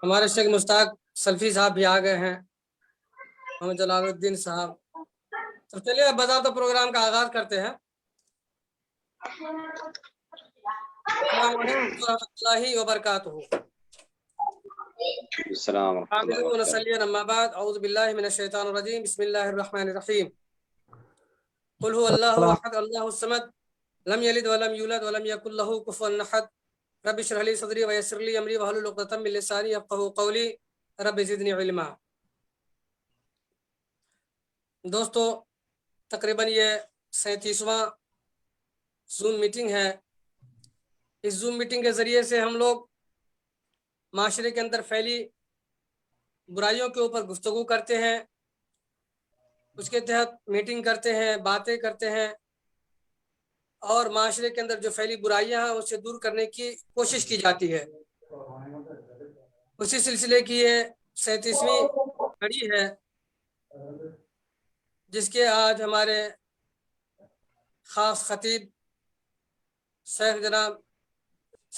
ہمارے شیخ مشتاق سلفی صاحب بھی آ گئے ہیں، محمد جلال الدین صاحب. تو چلیے اب بذات پروگرام کا آغاز کرتے ہیں. السلام علیکم ورحمۃ اللہ وبرکاتہ. السلام ورحمۃ اللہ حامدون وبرکاتہ. صلی اما بعد اعوذ باللہ من الشیطان الرجیم بسم اللہ الرحمن الرحیم. قل هو اللہ احد اللہ الصمد لم یلد ولم یولد ولم یکن له کفوا احد. رب اشرح لي صدری ویسر لي امری واحلل عقدۃ من لسانی یفقهوا قولی. رب زدنی علما. دوستو، تقریباً یہ 37واں زوم میٹنگ ہے. اس زوم میٹنگ کے ذریعے سے ہم لوگ معاشرے کے اندر پھیلی برائیوں کے اوپر گفتگو کرتے ہیں، اس کے تحت میٹنگ کرتے ہیں، باتیں کرتے ہیں، اور معاشرے کے اندر جو پھیلی برائیاں ہیں اسے دور کرنے کی کوشش کی جاتی ہے. اسی سلسلے کی یہ 37ویں کڑی ہے، جس کے آج ہمارے خاص خطیب شیخ جناب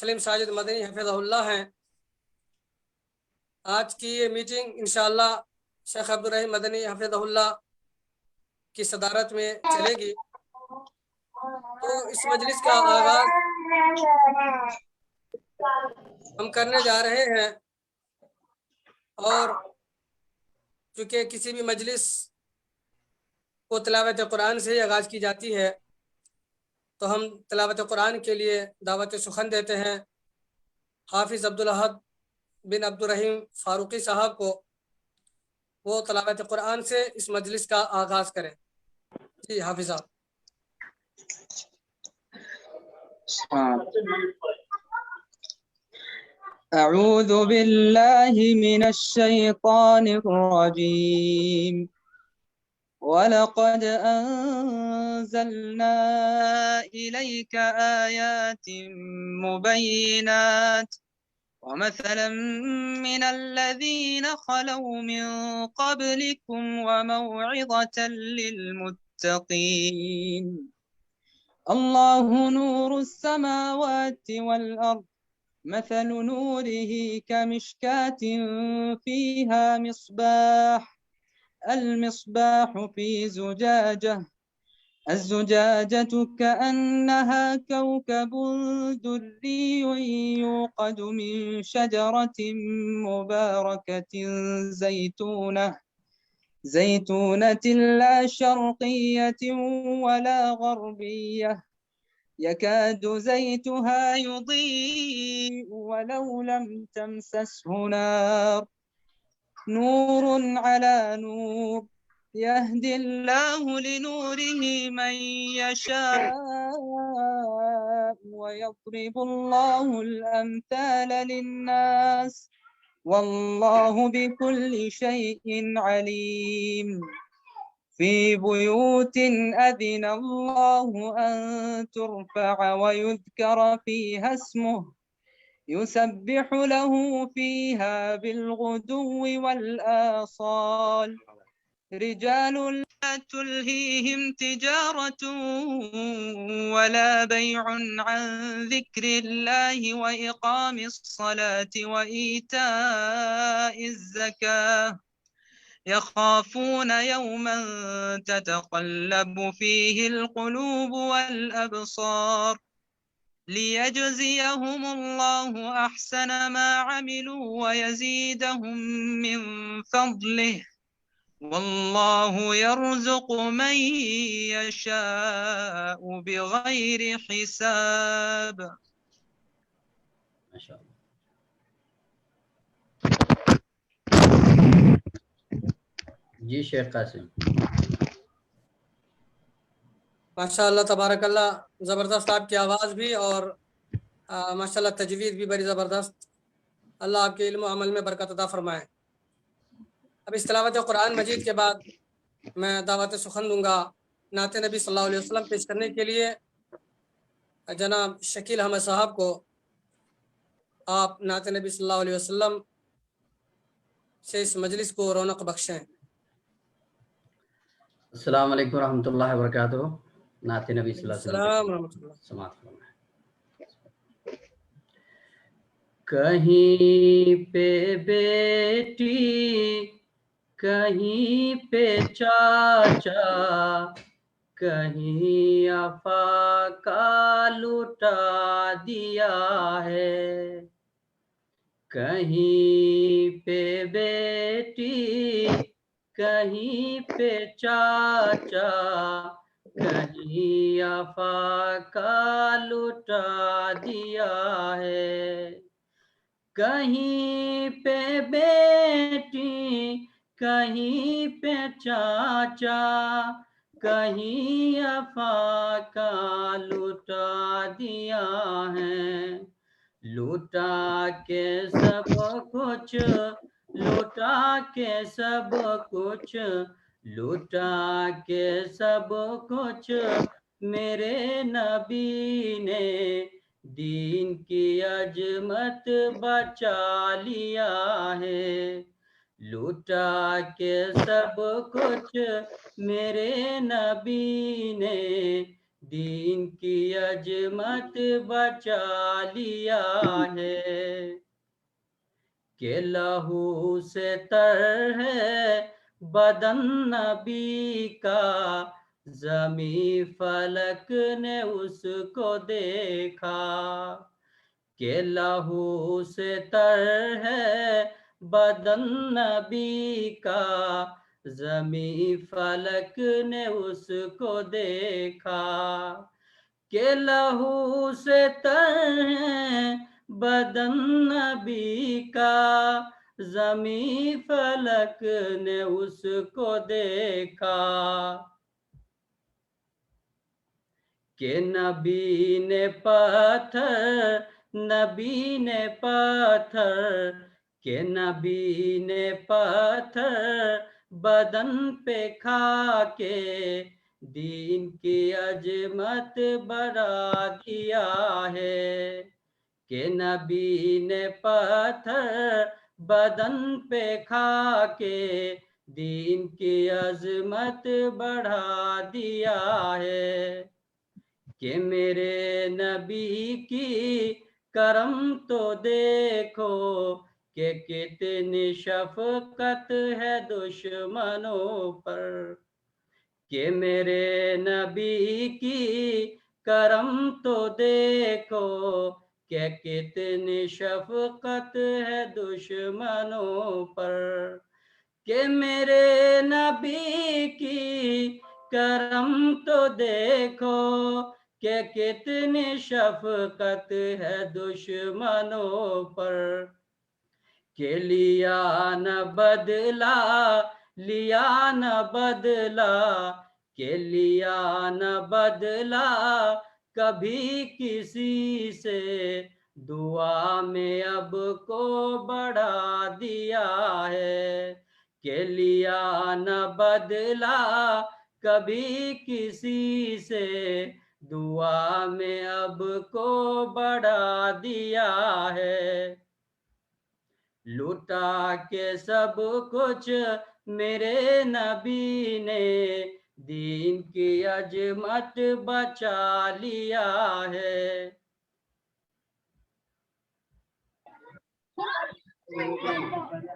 سلیم ساجد مدنی حفظہ اللہ ہیں. آج کی یہ میٹنگ انشاءاللہ شیخ عبدالرحیم مدنی حفظہ اللہ کی صدارت میں چلے گی. تو اس مجلس کا آغاز ہم کرنے جا رہے ہیں، اور چونکہ کسی بھی مجلس کو تلاوت قرآن سے ہی آغاز کی جاتی ہے، تو ہم تلاوت قرآن کے لیے دعوت سخن دیتے ہیں حافظ عبدالاحد بن عبدالرحیم فاروقی صاحب کو. وہ تلاوت قرآن سے اس مجلس کا آغاز کریں. جی حافظ صاحب. أعوذ بالله من الشيطان الرجيم. ولقد أنزلنا إليك آيات مبينات ومثلا من الذين خلوا من قبلكم وموعظة للمتقين. الله نور السماوات والأرض مثل نوره كمشكاة فيها مصباح. المصباح في زجاجة، الزجاجة كأنها كوكب دري يوقد من شجرة مباركة زيتونة لا شرقية ولا غربية يكاد زيتها يضيء ولو لم تمسسه نار. نور على نور يهدي الله لنوره من يشاء ويضرب الله الأمثال للناس والله بكل شيء عليم. في بيوت أذن الله أن ترفع ويذكر فيها اسمه يسبح له فيها بالغدو والآصال. رجال لا تلهيهم تجارة ولا بيع عن ذكر الله وإقام الصلاة وإيتاء الزكاة يخافون يوما تتقلب فيه القلوب والأبصار. ليجزيهم الله أحسن ما عملوا ويزيدهم من فضله والله يرزق من يشاء بغير حساب. ما شاء اللہ. جی شیخ قاسم. ماشاء اللہ تبارک اللہ، زبردست آپ کی آواز بھی، اور ماشاء اللہ تجوید بھی بڑی زبردست. اللہ آپ کے علم و عمل میں برکت عطا فرمائے. اب اس تلاوت قرآن مجید کے بعد میں دعوت سخن دوں گا نعت نبی صلی اللہ علیہ وسلم پیش کرنے کے لیے جناب شکیل احمد صاحب کو. آپ نعت نبی صلی اللہ علیہ وسلم سے اس مجلس کو رونق بخشیں. السلام علیکم ورحمۃ اللہ وبرکاتہ. نعت نبی صلی اللہ علیہ وسلم السلام ورحمۃ اللہ. سماعت فرمائیں. کہیں پہ بیٹی کہیں پہ چاچا کہیں افاقہ لٹا دیا ہے کہیں پہ بیٹی کہیں پہ چاچا کہیں افاقہ لٹا دیا ہے کہیں پہ بیٹی کہیں پہ چاچا کہیں افاقہ لٹا دیا ہے لوٹا کے سب کچھ لوٹا کے سب کچھ لوٹا کے سب کچھ میرے نبی نے دین کی عظمت بچا لیا ہے لوٹا کے سب کچھ میرے نبی نے دین کی عظمت بچا لیا ہے کہ لہو سے تر ہے بدن نبی کا زمین فلک نے اس کو دیکھا کہ لہو سے تر ہے بدن نبی کا زمین فلک نے اس کو دیکھا کہ لہو سے تر ہے بدن نبی کا زمین فلک نے اس کو دیکھا کہ نبی نے پتھر نبی نے پتھر کہ نبی نے پتھر بدن پہ کھا کے دین کی عظمت بڑھا دیا ہے کہ نبی نے پتھر بدن پہ کھا کے دین کی عظمت بڑھا دیا ہے کہ میرے نبی کی کرم تو دیکھو کہ کتنی شفقت ہے دشمنوں پر کہ میرے نبی کی کرم تو دیکھو کہ کتنی شفقت ہے دشمنوں پر کہ میرے نبی کی کرم تو دیکھو کہ کتنی شفقت ہے دشمنوں پر کہ لیا نہ بدلا لیا نہ بدلا کہ لیا نہ بدلا کبھی کسی سے دعا میں اب کو بڑھا دیا ہے کہ لیا نہ بدلا کبھی کسی سے دعا میں اب کو بڑھا دیا ہے لوٹا کے سب کچھ میرے نبی نے دین کی عظمت بچا لیا ہے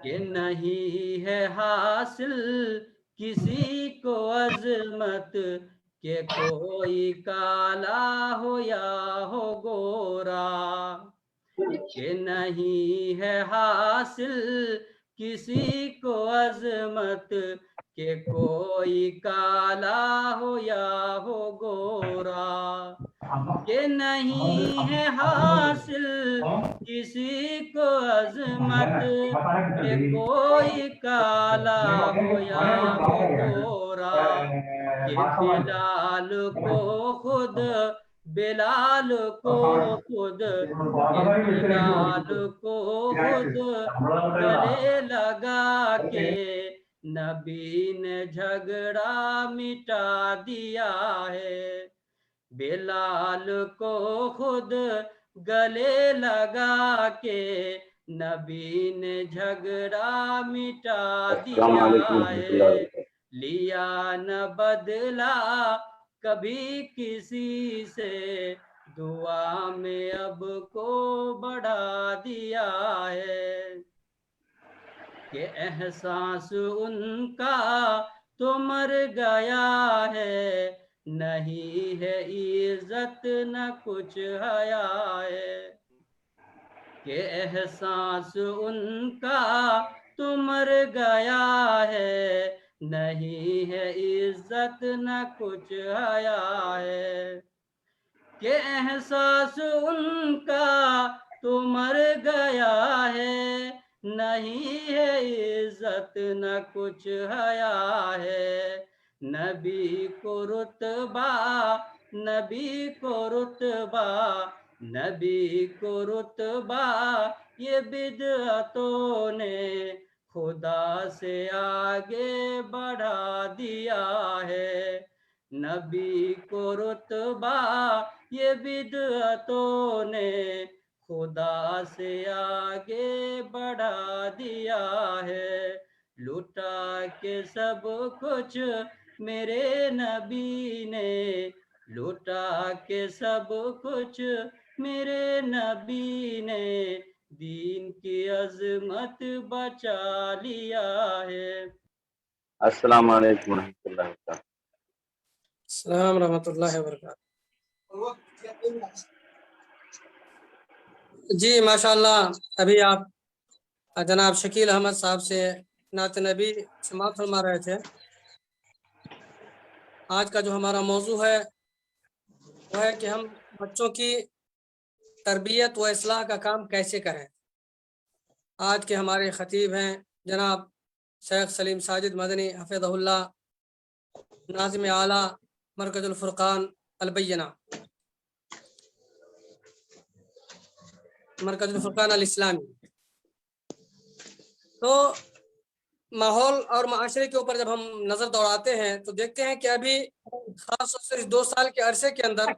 کہ نہیں ہے حاصل کسی کو عظمت کہ کوئی کالا ہو یا ہو گورا کہ نہیں ہے حاصل کسی کو عظمت کہ کوئی کالا ہو یا ہو گورا کہ نہیں ہے حاصل کسی کو عظمت کہ کوئی کالا ہو یا ہو گورا کہ بلال کو خود بلال کو خود بلال کو خود گلے لگا کے نبی نے جھگڑا مٹا دیا ہے بلال کو خود گلے لگا کے نبی نے جھگڑا مٹا دیا ہے لیا نہ بدلا کبھی کسی سے دعا میں اب کو بڑھا دیا ہے کہ احساس ان کا تو مر گیا ہے نہیں ہے عزت نہ کچھ حیا ہے کہ احساس ان کا تو مر گیا ہے نہیں ہے عزت نہ کچھ حیا ہے کہ احساس ان کا تو مر گیا ہے نہیں ہے عزت نہ کچھ حیا ہے نبی کو رتبہ نبی کو رتبہ نبی کو رتبہ یہ بدعتوں نے خدا سے آگے بڑھا دیا ہے نبی کو رتبہ یہ بدعتوں نے خدا سے آگے بڑھا دیا ہے لٹا کے سب کچھ میرے نبی نے لٹا کے سب کچھ میرے نبی نے دین کی عظمت بچا لیا ہے السلام علیکم ورحمۃ اللہ وبرکاتہ السلام رحمۃ اللہ وبرکاتہ جی ماشاء اللہ ابھی آپ جناب شکیل احمد صاحب سے نعت نبی سماعت فرما رہے تھے آج کا جو ہمارا موضوع ہے وہ ہے کہ ہم بچوں کی تربیت و اصلاح کا کام کیسے کریں آج کے ہمارے خطیب ہیں جناب شیخ سلیم ساجد مدنی حفظہ اللہ ناظم اعلیٰ مرکز الفرقان البینہ مرکز الفرقان الاسلامی تو ماحول اور معاشرے کے اوپر جب ہم نظر دوڑاتے ہیں تو دیکھتے ہیں کہ ابھی خاص طور سے 2 سال کے عرصے کے اندر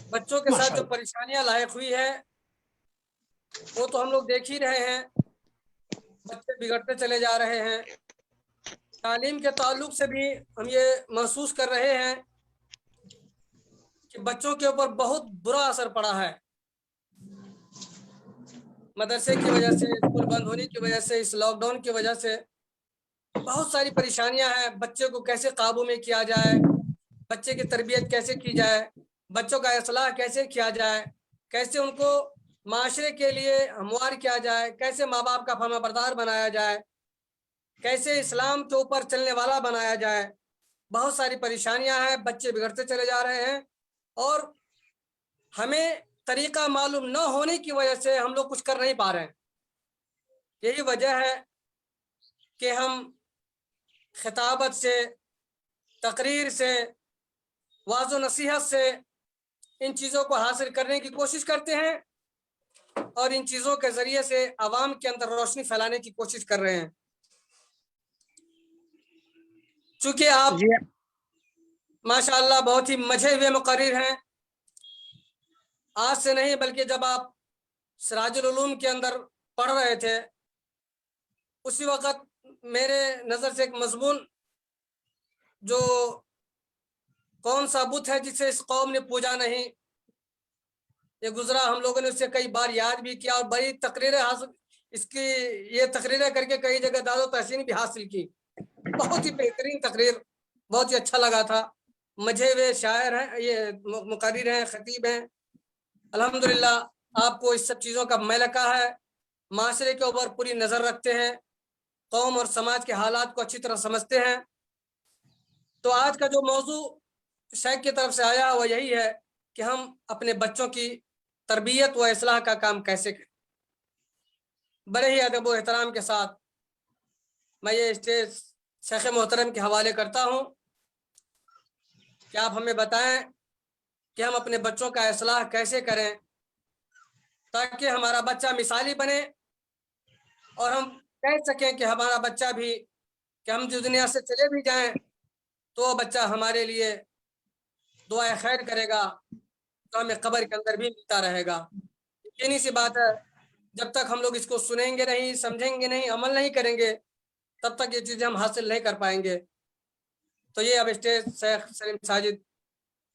بچوں کے ساتھ جو پریشانیاں لاحق ہوئی ہے وہ تو ہم لوگ دیکھ ہی رہے ہیں بچے بگڑتے چلے جا رہے ہیں تعلیم کے تعلق سے بھی ہم یہ محسوس کر رہے ہیں کہ بچوں کے اوپر بہت برا اثر پڑا ہے مدرسے کی وجہ سے اسکول بند ہونے کی وجہ سے اس لاک ڈاؤن کی وجہ سے بہت ساری پریشانیاں ہیں بچے کو کیسے قابو میں کیا جائے بچے کی تربیت کیسے کی جائے بچوں کا اصلاح کیسے کیا جائے کیسے ان کو معاشرے کے لیے ہموار کیا جائے کیسے ماں باپ کا فرما بردار بنایا جائے کیسے اسلام کے اوپر چلنے والا بنایا جائے بہت ساری پریشانیاں ہیں بچے بگڑتے چلے جا رہے ہیں اور ہمیں طریقہ معلوم نہ ہونے کی وجہ سے ہم لوگ کچھ کر نہیں پا رہے ہیں یہی وجہ ہے کہ ہم خطابت سے تقریر سے واضح و نصیحت سے ان چیزوں کو حاصل کرنے کی کوشش کرتے ہیں اور ان چیزوں کے ذریعے سے عوام کے اندر روشنی پھیلانے کی کوشش کر رہے ہیں چونکہ آپ ماشاء اللہ بہت ہی مجھے ہوئے مقرر ہیں آج سے نہیں بلکہ جب آپ سراج العلوم کے اندر پڑھ رہے تھے اسی وقت میرے نظر سے ایک مضمون جو کون سا بت ہے جسے اس قوم نے پوجا نہیں یہ گزرا ہم لوگوں نے اسے کئی بار یاد بھی کیا اور بڑی تقریریں حاصل اس کی یہ تقریریں کر کے کئی جگہ داد و تحسین بھی حاصل کی بہت ہی بہترین تقریر بہت ہی اچھا لگا تھا مجھے وہ شاعر ہیں یہ مقرر ہیں خطیب ہیں الحمدللہ آپ کو اس سب چیزوں کا ملکہ ہے معاشرے کے اوپر پوری نظر رکھتے ہیں قوم اور سماج کے حالات کو اچھی طرح سمجھتے ہیں تو آج کا جو موضوع شیخ کی طرف سے آیا وہ یہی ہے کہ ہم اپنے بچوں کی تربیت و اصلاح کا کام کیسے کریں بڑے ہی ادب و احترام کے ساتھ میں یہ اسٹیج شیخ محترم کے حوالے کرتا ہوں کہ آپ ہمیں بتائیں کہ ہم اپنے بچوں کا اصلاح کیسے کریں تاکہ ہمارا بچہ مثالی بنے اور ہم کہہ سکیں کہ ہمارا بچہ بھی کہ ہم جو دنیا سے چلے بھی جائیں تو وہ بچہ ہمارے لیے دعائے خیر کرے گا تو ہمیں قبر کے اندر بھی ملتا رہے گا یقینی سی بات ہے جب تک ہم لوگ اس کو سنیں گے نہیں سمجھیں گے نہیں عمل نہیں کریں گے تب تک یہ چیزیں ہم حاصل نہیں کر پائیں گے تو یہ اب اسٹیج شیخ سلیم ساجد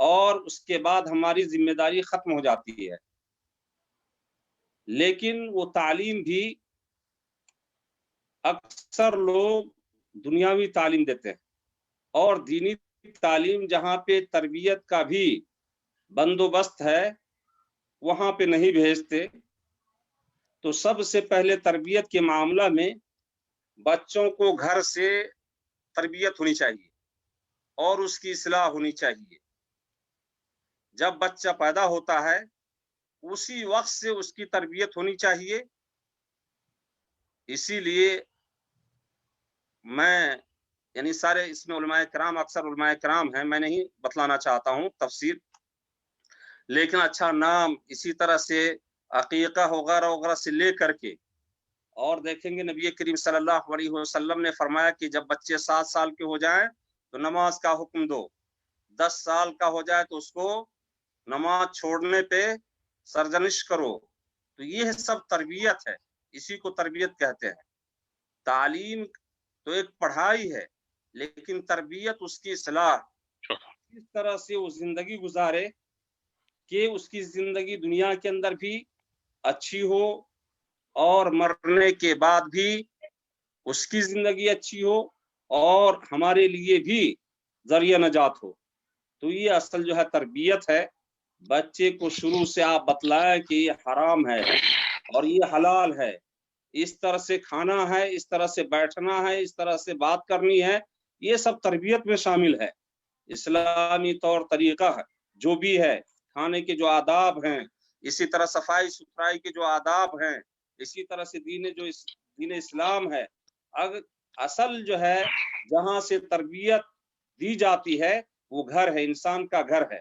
اور اس کے بعد ہماری ذمہ داری ختم ہو جاتی ہے. لیکن وہ تعلیم بھی اکثر لوگ دنیاوی تعلیم دیتے ہیں، اور دینی تعلیم جہاں پہ تربیت کا بھی بندوبست ہے وہاں پہ نہیں بھیجتے. تو سب سے پہلے تربیت کے معاملہ میں بچوں کو گھر سے تربیت ہونی چاہیے اور اس کی اصلاح ہونی چاہیے. جب بچہ پیدا ہوتا ہے اسی وقت سے اس کی تربیت ہونی چاہیے. اسی لیے میں یعنی سارے اس میں علماء کرام، اکثر علماء کرام ہیں، میں نہیں بتلانا چاہتا ہوں تفصیل، لیکن اچھا نام اسی طرح سے عقیقہ وغیرہ وغیرہ سے لے کر کے، اور دیکھیں گے نبی کریم صلی اللہ علیہ وسلم نے فرمایا کہ جب بچے 7 سال کے ہو جائیں تو نماز کا حکم دو، 10 سال کا ہو جائے تو اس کو نماز چھوڑنے پہ سرزنش کرو. تو یہ سب تربیت ہے، اسی کو تربیت کہتے ہیں. تعلیم تو ایک پڑھائی ہے، لیکن تربیت اس کی اصلاح، اس طرح سے وہ زندگی گزارے کہ اس کی زندگی دنیا کے اندر بھی اچھی ہو اور مرنے کے بعد بھی اس کی زندگی اچھی ہو اور ہمارے لیے بھی ذریعہ نجات ہو. تو یہ اصل جو ہے تربیت ہے. بچے کو شروع سے آپ بتلائیں کہ یہ حرام ہے اور یہ حلال ہے، اس طرح سے کھانا ہے، اس طرح سے بیٹھنا ہے، اس طرح سے بات کرنی ہے، یہ سب تربیت میں شامل ہے. اسلامی طور طریقہ ہے جو بھی ہے، کھانے کے جو آداب ہیں، اسی طرح صفائی ستھرائی کے جو آداب ہیں، اسی طرح سے دین اسلام ہے. اصل جو ہے جہاں سے تربیت دی جاتی ہے وہ گھر ہے، انسان کا گھر ہے.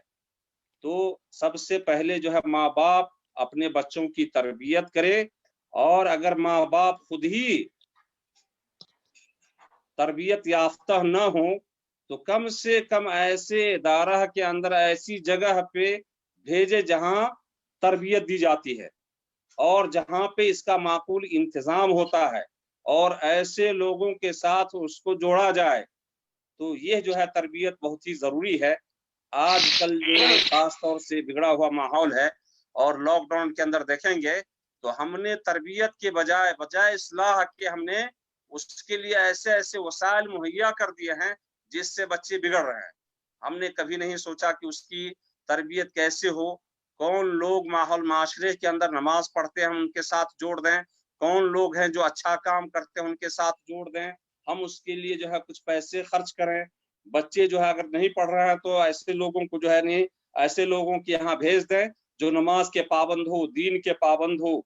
تو سب سے پہلے جو ہے ماں باپ اپنے بچوں کی تربیت کرے، اور اگر ماں باپ خود ہی تربیت یافتہ نہ ہوں تو کم سے کم ایسے ادارہ کے اندر ایسی جگہ پہ بھیجے جہاں تربیت دی جاتی ہے اور جہاں پہ اس کا معقول انتظام ہوتا ہے، اور ایسے لوگوں کے ساتھ اس کو جوڑا جائے. تو یہ جو ہے تربیت بہت ہی ضروری ہے. آج کل جو خاص طور سے بگڑا ہوا ماحول ہے، اور لاک ڈاؤن کے اندر دیکھیں گے تو ہم نے تربیت کے بجائے اصلاح کے ہم نے اس کے لیے ایسے وسائل مہیا کر دیے ہیں جس سے بچے بگڑ رہے ہیں. ہم نے کبھی نہیں سوچا کہ اس کی تربیت کیسے ہو، کون لوگ معاشرے کے اندر نماز پڑھتے ہیں ہم ان کے ساتھ جوڑ دیں، کون لوگ ہیں جو اچھا کام کرتے ہیں ان کے ساتھ جوڑ دیں، ہم اس کے لیے جو ہے کچھ پیسے خرچ کریں. بچے جو ہے اگر نہیں پڑھ رہے ہیں تو ایسے لوگوں کو جو ہے نہیں، ایسے لوگوں کے یہاں بھیج دیں جو نماز کے پابند ہو، دین کے پابند ہو،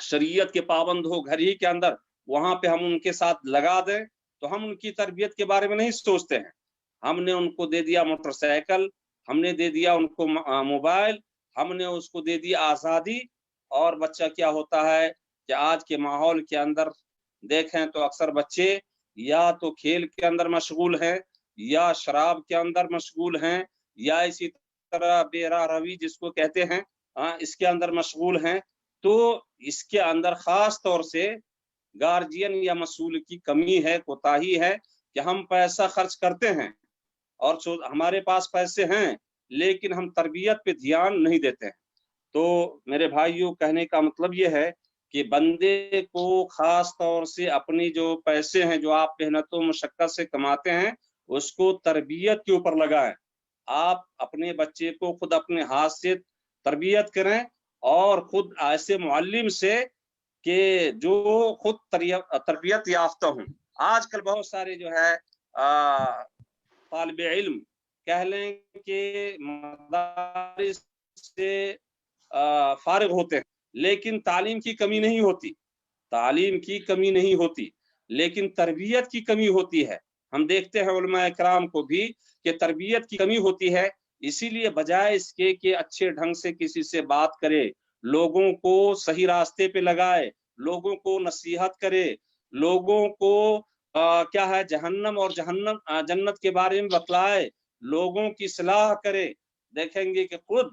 شریعت کے پابند ہو، گھر ہی کے اندر، وہاں پہ ہم ان کے ساتھ لگا دیں. تو ہم ان کی تربیت کے بارے میں نہیں سوچتے ہیں. ہم نے ان کو دے دیا موٹر سائیکل، ہم نے دے دیا ان کو موبائل، ہم نے اس کو دے دیا آزادی. اور بچہ کیا ہوتا ہے کہ آج کے ماحول کے اندر دیکھیں تو اکثر بچے یا تو کھیل کے اندر مشغول ہیں، یا شراب کے اندر مشغول ہیں، یا اسی طرح بے راہ روی جس کو کہتے ہیں اس کے اندر مشغول ہیں. تو اس کے اندر خاص طور سے گارجین یا مسئول کی کمی ہے، کوتاہی ہے کہ ہم پیسہ خرچ کرتے ہیں اور ہمارے پاس پیسے ہیں لیکن ہم تربیت پہ دھیان نہیں دیتے ہیں. تو میرے بھائیوں کہنے کا مطلب یہ ہے کہ بندے کو خاص طور سے اپنی جو پیسے ہیں جو آپ محنت و مشقت سے کماتے ہیں اس کو تربیت کے اوپر لگائیں. آپ اپنے بچے کو خود اپنے ہاتھ سے تربیت کریں، اور خود ایسے معلم سے کہ جو خود تربیت یافتہ ہوں. آج کل بہت سارے جو ہے طالب علم کہہ لیں کہ مدارس سے فارغ ہوتے ہیں لیکن تعلیم کی کمی نہیں ہوتی، تعلیم کی کمی نہیں ہوتی لیکن تربیت کی کمی ہوتی ہے. ہم دیکھتے ہیں علماء کرام کو بھی کہ تربیت کی کمی ہوتی ہے. اسی لیے بجائے اس کے کہ اچھے ڈھنگ سے کسی سے بات کرے، لوگوں کو صحیح راستے پہ لگائے، لوگوں کو نصیحت کرے، لوگوں کو کیا ہے جہنم اور جنت کے بارے میں بتلائے، لوگوں کی صلاح کرے، دیکھیں گے کہ خود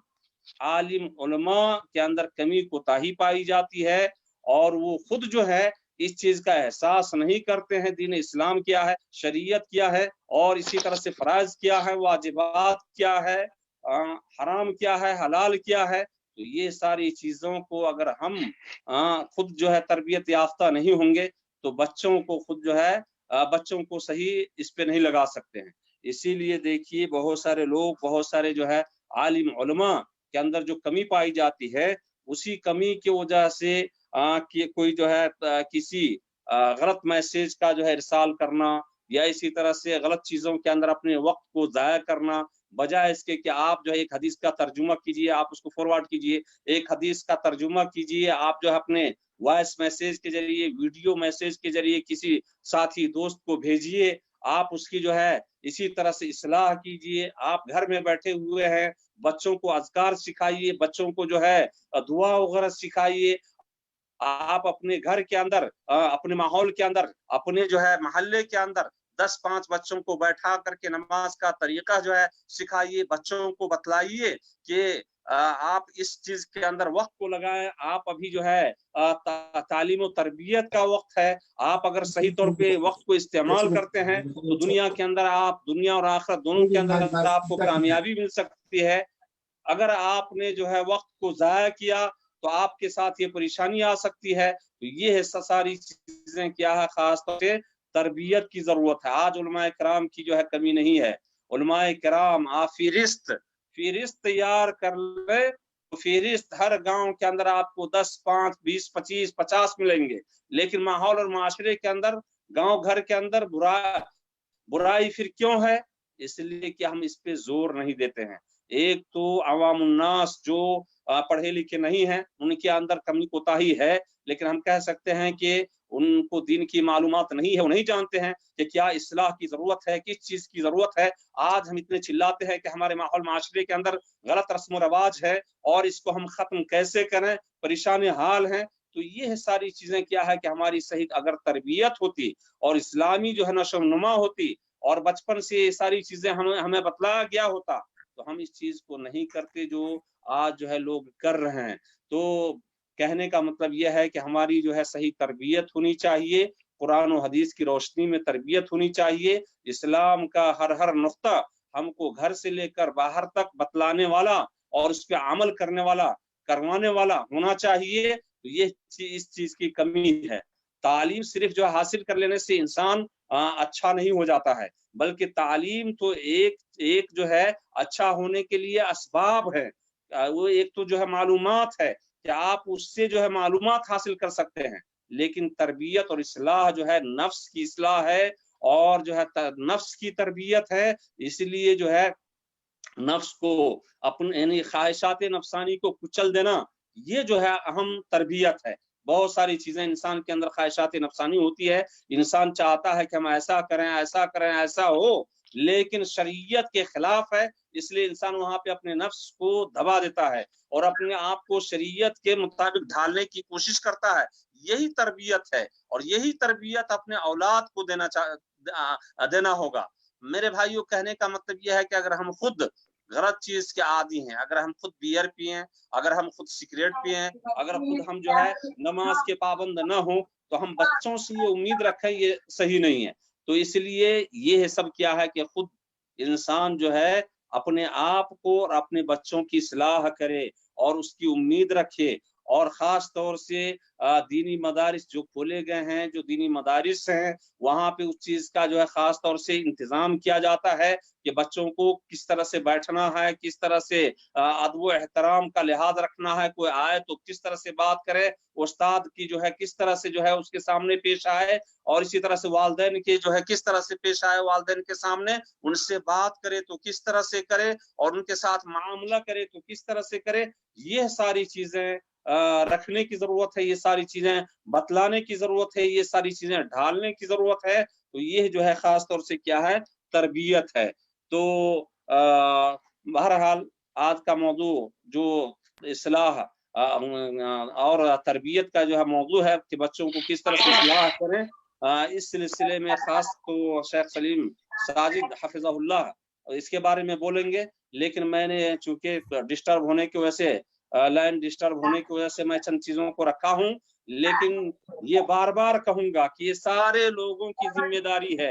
عالم علماء کے اندر کمی کوتاہی پائی جاتی ہے اور وہ خود جو ہے اس چیز کا احساس نہیں کرتے ہیں دین اسلام کیا ہے، شریعت کیا ہے، اور اسی طرح سے فرائض کیا ہے، واجبات کیا ہے، حرام کیا ہے ہلال کیا ہے. تو یہ ساری چیزوں کو اگر ہم خود جو ہے تربیت یافتہ نہیں ہوں گے تو بچوں کو خود جو ہے بچوں کو صحیح اس پہ نہیں لگا سکتے ہیں. اسی لیے دیکھیے بہت سارے لوگ بہت سارے جو ہے عالم علماء کے اندر جو کمی پائی جاتی ہے اسی کمی کی وجہ سے کہ کوئی جو ہے کسی غلط میسج کا جو ہے ارسال کرنا یا اسی طرح سے غلط چیزوں کے اندر اپنے وقت کو ضائع کرنا، بجائے اس کے کہ آپ جو ہے ایک حدیث کا ترجمہ کیجئے، آپ اس کو فارورڈ کیجئے، ایک حدیث کا ترجمہ کیجئے، آپ جو ہے اپنے وائس میسج کے ذریعے ویڈیو میسج کے ذریعے کسی ساتھی دوست کو بھیجیے، آپ اس کی جو ہے اسی طرح سے اصلاح کیجئے. آپ گھر میں بیٹھے ہوئے ہیں، بچوں کو اذکار سکھائیے، بچوں کو جو ہے دعا وغیرہ سکھائیے. آپ اپنے گھر کے اندر اپنے ماحول کے اندر اپنے جو ہے محلے کے اندر 10-5 بچوں کو بیٹھا کر کے نماز کا طریقہ جو ہے سکھائیے، بچوں کو بتلائیے کہ آپ اس چیز کے اندر وقت کو لگائیں. آپ ابھی جو ہے تعلیم و تربیت کا وقت ہے، آپ اگر صحیح طور پہ وقت کو استعمال کرتے ہیں تو دنیا کے اندر آپ دنیا اور آخرت دونوں کے اندر آپ کو کامیابی مل سکتی ہے. اگر آپ نے جو ہے وقت کو ضائع کیا تو آپ کے ساتھ یہ پریشانی آ سکتی ہے. تو یہ ساری چیزیں کیا ہے، خاص طور سے تربیت کی ضرورت ہے. آج علماء کرام کی جو ہے کمی نہیں ہے. علماء کرام آپ فہرست تیار کر لے، فہرست ہر گاؤں کے اندر آپ کو 10 5 20 25 50 ملیں گے، لیکن ماحول اور معاشرے کے اندر گاؤں گھر کے اندر برائی پھر کیوں ہے؟ اس لیے کہ ہم اس پہ زور نہیں دیتے ہیں. ایک تو عوام الناس جو پڑھے لکھے نہیں ہیں ان کے اندر کمی کوتاہی ہے، لیکن ہم کہہ سکتے ہیں کہ ان کو دین کی معلومات نہیں ہے، وہ نہیں جانتے ہیں کہ کیا اصلاح کی ضرورت ہے، کس چیز کی ضرورت ہے. آج ہم اتنے چلاتے ہیں کہ ہمارے ماحول معاشرے کے اندر غلط رسم و رواج ہے اور اس کو ہم ختم کیسے کریں، پریشان حال ہیں. تو یہ ساری چیزیں کیا ہے کہ ہماری صحیح اگر تربیت ہوتی اور اسلامی جو ہے نشو و نما ہوتی اور بچپن سے یہ ساری چیزیں ہمیں بتلایا گیا ہوتا تو ہم اس چیز کو نہیں کرتے جو آج جو ہے لوگ کر رہے ہیں. تو کہنے کا مطلب یہ ہے کہ ہماری جو ہے صحیح تربیت ہونی چاہیے، قرآن و حدیث کی روشنی میں تربیت ہونی چاہیے. اسلام کا ہر نقطہ ہم کو گھر سے لے کر باہر تک بتلانے والا اور اس پہ عمل کرنے والا کروانے والا ہونا چاہیے. تو یہ اس چیز کی کمی ہے. تعلیم صرف جو حاصل کر لینے سے انسان اچھا نہیں ہو جاتا ہے، بلکہ تعلیم تو ایک جو ہے اچھا ہونے کے لیے اسباب ہے. وہ ایک تو جو ہے معلومات ہے کہ آپ اس سے جو ہے معلومات حاصل کر سکتے ہیں، لیکن تربیت اور اصلاح جو ہے نفس کی اصلاح ہے اور جو ہے نفس کی تربیت ہے. اس لیے جو ہے نفس کو اپنے یعنی خواہشات نفسانی کو کچل دینا یہ جو ہے اہم تربیت ہے. بہت ساری چیزیں انسان کے اندر خواہشات نفسانی ہوتی ہے، انسان چاہتا ہے کہ ہم ایسا کریں ایسا ہو، لیکن شریعت کے خلاف ہے. اس لیے انسان وہاں پہ اپنے نفس کو دبا دیتا ہے اور اپنے آپ کو شریعت کے مطابق ڈھالنے کی کوشش کرتا ہے. یہی تربیت ہے اور یہی تربیت اپنے اولاد کو دینا ہوگا. میرے بھائیوں، کہنے کا مطلب یہ ہے کہ اگر ہم خود غلط چیز کے عادی ہیں، اگر ہم خود بیئر پئیں، اگر ہم خود سگریٹ پئیں، اگر خود ہم جو ہے نماز کے پابند نہ ہوں تو ہم بچوں سے یہ امید رکھیں یہ صحیح نہیں ہے. تو اس لیے یہ سب کیا ہے کہ خود انسان جو ہے اپنے آپ کو اور اپنے بچوں کی اصلاح کرے اور اس کی امید رکھے. اور خاص طور سے دینی مدارس جو کھولے گئے ہیں، جو دینی مدارس ہیں، وہاں پہ اس چیز کا جو ہے خاص طور سے انتظام کیا جاتا ہے کہ بچوں کو کس طرح سے بیٹھنا ہے، کس طرح سے ادب و احترام کا لحاظ رکھنا ہے، کوئی آئے تو کس طرح سے بات کرے، استاد کی جو ہے کس طرح سے جو ہے اس کے سامنے پیش آئے، اور اسی طرح سے والدین کے جو ہے کس طرح سے پیش آئے، والدین کے سامنے ان سے بات کرے تو کس طرح سے کرے، اور ان کے ساتھ معاملہ کرے تو کس طرح سے کرے. یہ ساری چیزیں رکھنے کی ضرورت ہے، یہ ساری چیزیں بتلانے کی ضرورت ہے، یہ ساری چیزیں ڈھالنے کی ضرورت ہے. تو یہ جو ہے خاص طور سے کیا ہے، تربیت ہے. تو بہرحال آج کا موضوع جو اصلاح اور تربیت کا جو ہے موضوع ہے کہ بچوں کو کس طرح سے اصلاح کریں، اس سلسلے میں خاص تو شیخ سلیم ساجد حفظہ اللہ اس کے بارے میں بولیں گے. لیکن میں نے چونکہ ڈسٹرب ہونے کی وجہ سے لائن ڈسٹرب ہونے کی وجہ سے میں چند چیزوں کو رکھا ہوں، لیکن یہ بار بار کہوں گا کہ یہ سارے لوگوں کی ذمہ داری ہے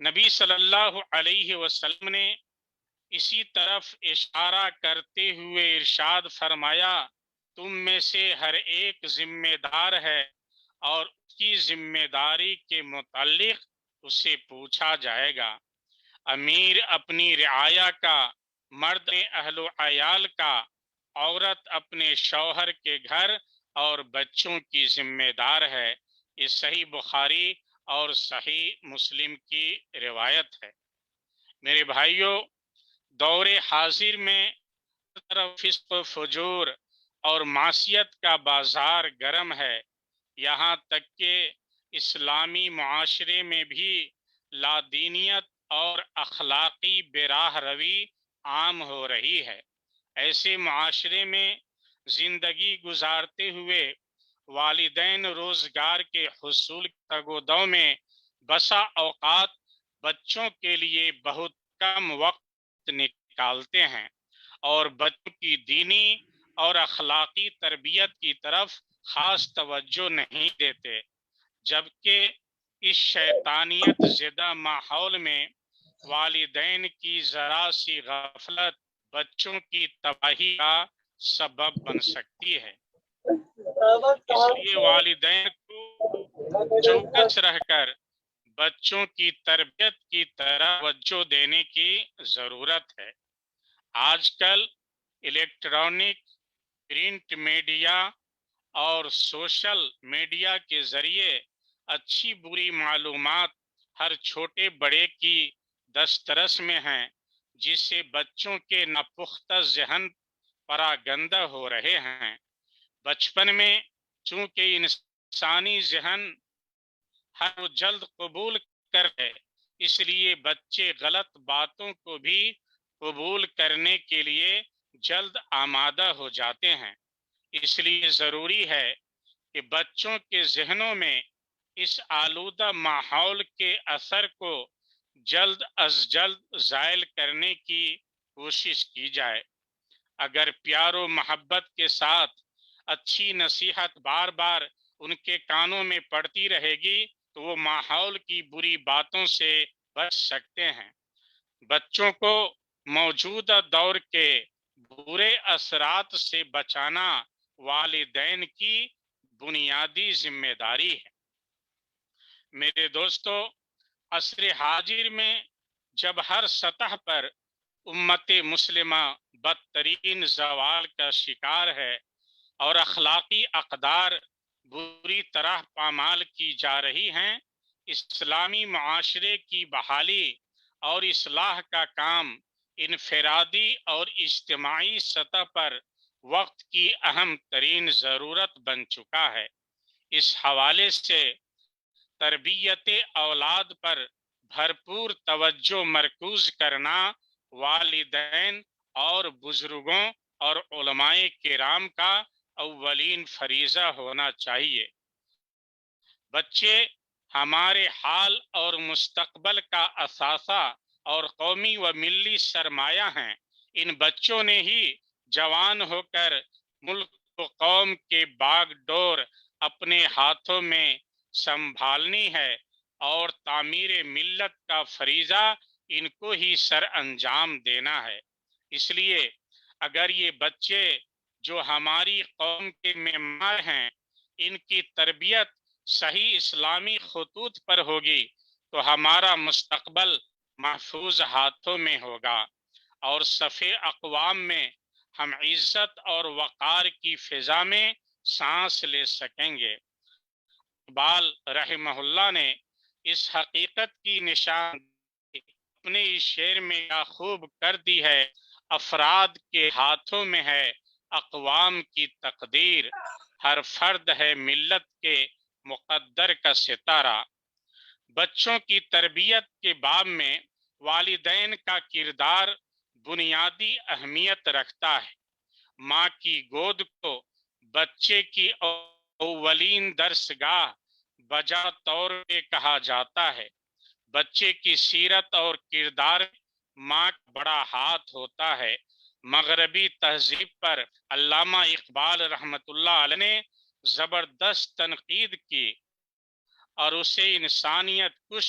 نبی صلی اللہ علیہ وسلم نے اسی طرف اشارہ کرتے ہوئے ارشاد فرمایا تم میں سے ہر ایک ذمہ دار ہے اور اس کی ذمہ داری کے متعلق اسے پوچھا جائے گا۔ امیر اپنی رعایا کا، مرد اہل و عیال کا، عورت اپنے شوہر کے گھر اور بچوں کی ذمہ دار ہے۔ یہ صحیح بخاری اور صحیح مسلم کی روایت ہے۔ میرے بھائیوں، دور حاضر میں طرف فسق و فجور اور معصیت کا بازار گرم ہے، یہاں تک کہ اسلامی معاشرے میں بھی لادینیت اور اخلاقی بے راہ روی عام ہو رہی ہے۔ ایسے معاشرے میں زندگی گزارتے ہوئے والدین روزگار کے حصول تگ و دو میں بسا اوقات بچوں کے لیے بہت کم وقت نکالتے ہیں اور بچوں کی دینی اور اخلاقی تربیت کی طرف خاص توجہ نہیں دیتے، جبکہ اس شیطانیت زدہ ماحول میں والدین کی ذرا سی غفلت بچوں کی تباہی کا سبب بن سکتی ہے۔ اس لیے والدین کو چوکس رہ کر بچوں کی تربیت کی طرف توجہ دینے کی ضرورت ہے۔ آج کل الیکٹرانک، پرنٹ میڈیا اور سوشل میڈیا کے ذریعے اچھی بری معلومات ہر چھوٹے بڑے کی دسترس میں ہیں، جس سے بچوں کے ناپختہ ذہن پراگندہ ہو رہے ہیں۔ بچپن میں چونکہ انسانی ذہن ہر جلد قبول کرے، اس لیے بچے غلط باتوں کو بھی قبول کرنے کے لیے جلد آمادہ ہو جاتے ہیں۔ اس لیے ضروری ہے کہ بچوں کے ذہنوں میں اس آلودہ ماحول کے اثر کو جلد از جلد زائل کرنے کی کوشش کی جائے۔ اگر پیار و محبت کے ساتھ اچھی نصیحت بار بار ان کے کانوں میں پڑتی رہے گی تو وہ ماحول کی بری باتوں سے بچ سکتے ہیں۔ بچوں کو موجودہ دور کے برے اثرات سے بچانا والدین کی بنیادی ذمہ داری ہے۔ میرے دوستو، عصر حاضر میں جب ہر سطح پر امت مسلمہ بدترین زوال کا شکار ہے اور اخلاقی اقدار بری طرح پامال کی جا رہی ہیں، اسلامی معاشرے کی بحالی اور اصلاح کا کام انفرادی اور اجتماعی سطح پر وقت کی اہم ترین ضرورت بن چکا ہے۔ اس حوالے سے تربیت اولاد پر بھرپور توجہ مرکوز کرنا والدین اور بزرگوں اور علماء کرام کا اولین فریضہ ہونا چاہیے۔ بچے ہمارے حال اور مستقبل کا اثاثہ اور قومی و ملی سرمایہ ہیں۔ ان بچوں نے ہی جوان ہو کر ملک و قوم کے باغ ڈور اپنے ہاتھوں میں سنبھالنی ہے اور تعمیر ملت کا فریضہ ان کو ہی سر انجام دینا ہے۔ اس لیے اگر یہ بچے جو ہماری قوم کے معمار ہیں، ان کی تربیت صحیح اسلامی خطوط پر ہوگی تو ہمارا مستقبل محفوظ ہاتھوں میں ہوگا اور صف اقوام میں ہم عزت اور وقار کی فضا میں سانس لے سکیں گے۔ اقبال رحمہ اللہ نے اس حقیقت کی نشان اپنے اس شعر میں خوب کر دی ہے: افراد کے ہاتھوں میں ہے اقوام کی تقدیر، ہر فرد ہے ملت کے مقدر کا ستارہ۔ بچوں کی تربیت کے باب میں والدین کا کردار بنیادی اہمیت رکھتا ہے۔ ماں کی گود کو بچے کی اولین درسگاہ بجا طور پہ کہا جاتا ہے۔ بچے کی سیرت اور کردار ماں کا بڑا ہاتھ ہوتا ہے۔ مغربی تہذیب پر علامہ اقبال رحمۃ اللہ علیہ نے زبردست تنقید کی اور اسے انسانیت کش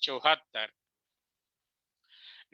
74।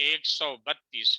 132।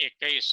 21।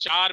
4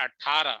18।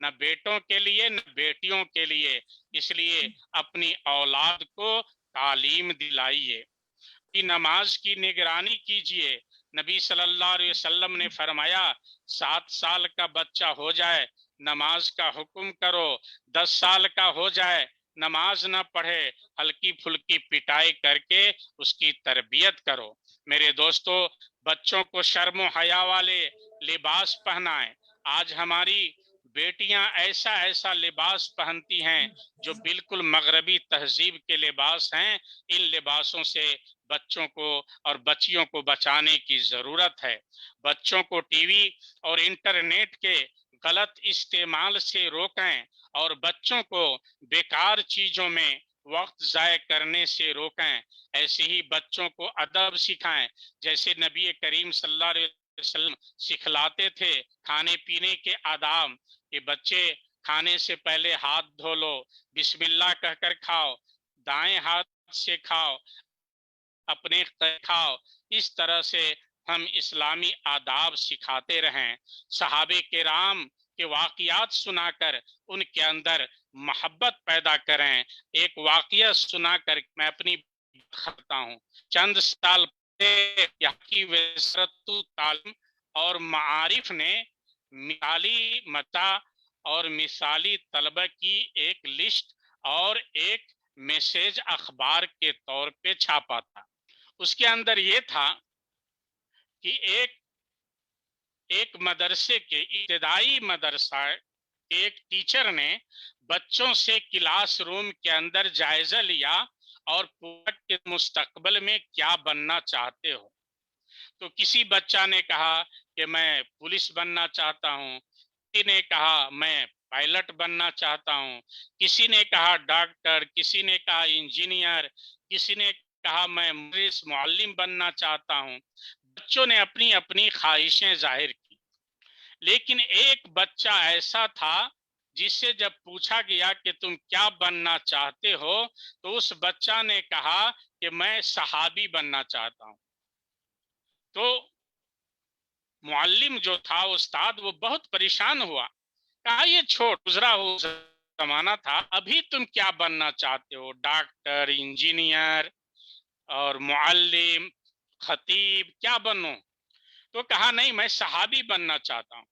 نہ بیٹوں کے لیے نہ بیٹیوں کے لیے، اس لیے اپنی اولاد کو تعلیم دلائیے، کی نماز کی نگرانی کیجئے۔ نبی صلی اللہ علیہ وسلم نے فرمایا 7 سال کا بچہ ہو جائے نماز کا حکم کرو، 10 سال کا ہو جائے نماز نہ پڑھے ہلکی پھلکی پٹائی کر کے اس کی تربیت کرو۔ میرے دوستو، بچوں کو شرم و حیا والے لباس پہنائیں۔ آج ہماری بیٹیاں ایسا لباس پہنتی ہیں جو بالکل مغربی تہذیب کے لباس ہیں۔ ان لباسوں سے بچوں کو اور بچیوں کو بچانے کی ضرورت ہے۔ بچوں کو ٹی وی اور انٹرنیٹ کے غلط استعمال سے روکیں اور بچوں کو بیکار چیزوں میں وقت ضائع کرنے سے روکیں۔ ایسے ہی بچوں کو ادب سکھائیں، جیسے نبی کریم صلی اللہ علیہ وسلم سکھلاتے تھے کھانے پینے کے آداب، کہ بچے کھانے سے پہلے ہاتھ دھو لو، بسم اللہ کہہ کر کھاؤ، دائیں ہاتھ سے کھاؤ، اپنے کھاؤ۔ اس طرح سے ہم اسلامی آداب سکھاتے رہیں۔ صحابہ کرام کے واقعات سنا کر ان کے اندر محبت پیدا کریں۔ ایک واقعہ سنا کر میں اپنی کرتا ہوں۔ چند سال پہلے یہاں کی وزارت تعلیم اور معارف نے مثالی متا اور مثالی طلبہ کی ایک لسٹ اور ایک میسیج اخبار کے طور پہ چھاپا تھا۔ اس کے اندر یہ تھا کہ ایک مدرسے کے ابتدائی مدرسہ ایک ٹیچر نے بچوں سے کلاس روم کے اندر جائزہ لیا اور پوچھا کہ مستقبل میں کیا بننا چاہتے ہو؟ تو کسی بچہ نے کہا کہ میں پولیس بننا چاہتا ہوں، کسی نے کہا میں پائلٹ بننا چاہتا ہوں، کسی نے کہا ڈاکٹر، کسی نے کہا انجینئر، کسی نے کہا میں مدرس معلم بننا چاہتا ہوں۔ بچوں نے اپنی اپنی خواہشیں ظاہر کی، لیکن ایک بچہ ایسا تھا جس سے جب پوچھا گیا کہ تم کیا بننا چاہتے ہو تو اس بچہ نے کہا کہ میں صحابی بننا چاہتا ہوں۔ تو معلم جو تھا استاد وہ بہت پریشان ہوا، کہا یہ چھوڑ، گزرا ہوا زمانہ تھا، ابھی تم کیا بننا چاہتے ہو؟ ڈاکٹر، انجینئر اور معلم، خطیب، کیا بنوں؟ تو کہا نہیں میں صحابی بننا چاہتا ہوں۔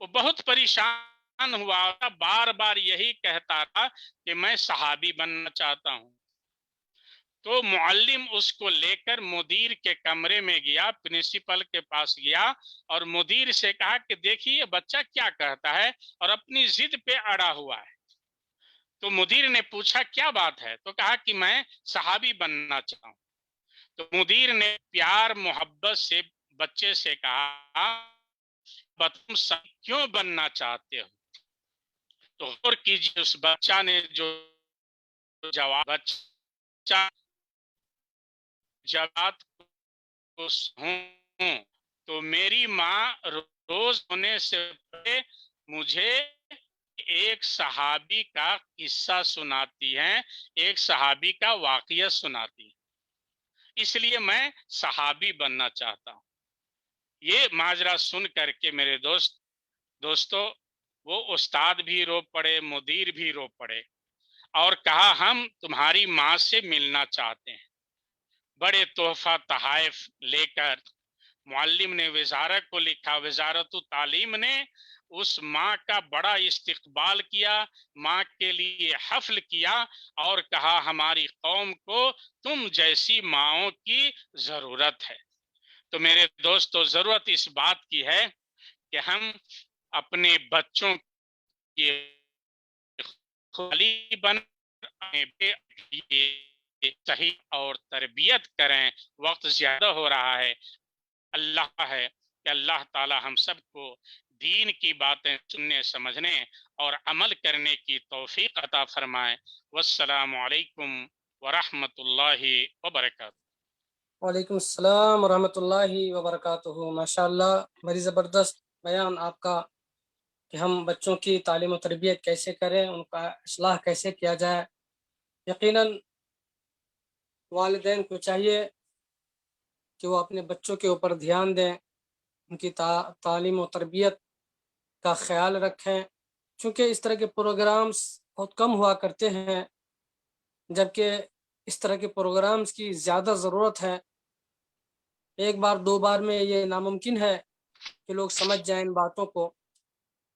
وہ بہت پریشان ہوا، بار بار یہی کہتا تھا کہ میں صحابی بننا چاہتا ہوں۔ تو معلم اس کو لے کر مدیر کے کمرے میں گیا، پرنسپل کے پاس گیا اور مدیر سے کہا کہ دیکھیے بچہ کیا کہتا ہے اور اپنی ضد پہ اڑا ہوا ہے۔ تو مدیر نے پوچھا کیا بات ہے؟ تو کہا کہ میں صحابی بننا چاہتا ہوں۔ تو مدیر نے پیار محبت سے بچے سے کہا تم کیوں بننا چاہتے ہو؟ تو غور کیجیے اس بچہ نے جو جواب بچہ جواب کو ہوں تو میری ماں روز ہونے سے پہلے مجھے ایک صحابی کا قصہ سناتی ہیں، ایک صحابی کا واقعہ سناتی ہیں، اس لیے میں صحابی بننا چاہتا ہوں۔ یہ ماجرا سن کر کے میرے دوستو وہ استاد بھی رو پڑے، مدیر بھی رو پڑے اور کہا ہم تمہاری ماں سے ملنا چاہتے ہیں۔ بڑے تحفہ تحائف لے کر معلم نے وزارت کو لکھا، وزارت تعلیم نے اس ماں کا بڑا استقبال کیا، ماں کے لیے حفل کیا اور کہا ہماری قوم کو تم جیسی ماؤں کی ضرورت ہے۔ تو میرے دوستو ضرورت اس بات کی ہے کہ ہم اپنے بچوں کی خالی بن صحیح اور تربیت کریں۔ وقت زیادہ ہو رہا ہے، اللہ ہے کہ اللہ تعالی ہم سب کو دین کی باتیں سننے سمجھنے اور عمل کرنے کی توفیق عطا فرمائے۔ والسلام علیکم ورحمۃ اللہ وبرکاتہ۔ وعلیکم السلام ورحمۃ اللہ وبرکاتہ۔ ماشاءاللہ بڑی زبردست بیان آپ کا کہ ہم بچوں کی تعلیم و تربیت کیسے کریں، ان کا اصلاح کیسے کیا جائے۔ یقیناً والدین کو چاہیے کہ وہ اپنے بچوں کے اوپر دھیان دیں، ان کی تعلیم و تربیت کا خیال رکھیں چونکہ اس طرح کے پروگرامز بہت کم ہوا کرتے ہیں، جبکہ اس طرح کے پروگرامز کی زیادہ ضرورت ہے. ایک بار دو بار میں یہ ناممکن ہے کہ لوگ سمجھ جائیں ان باتوں کو.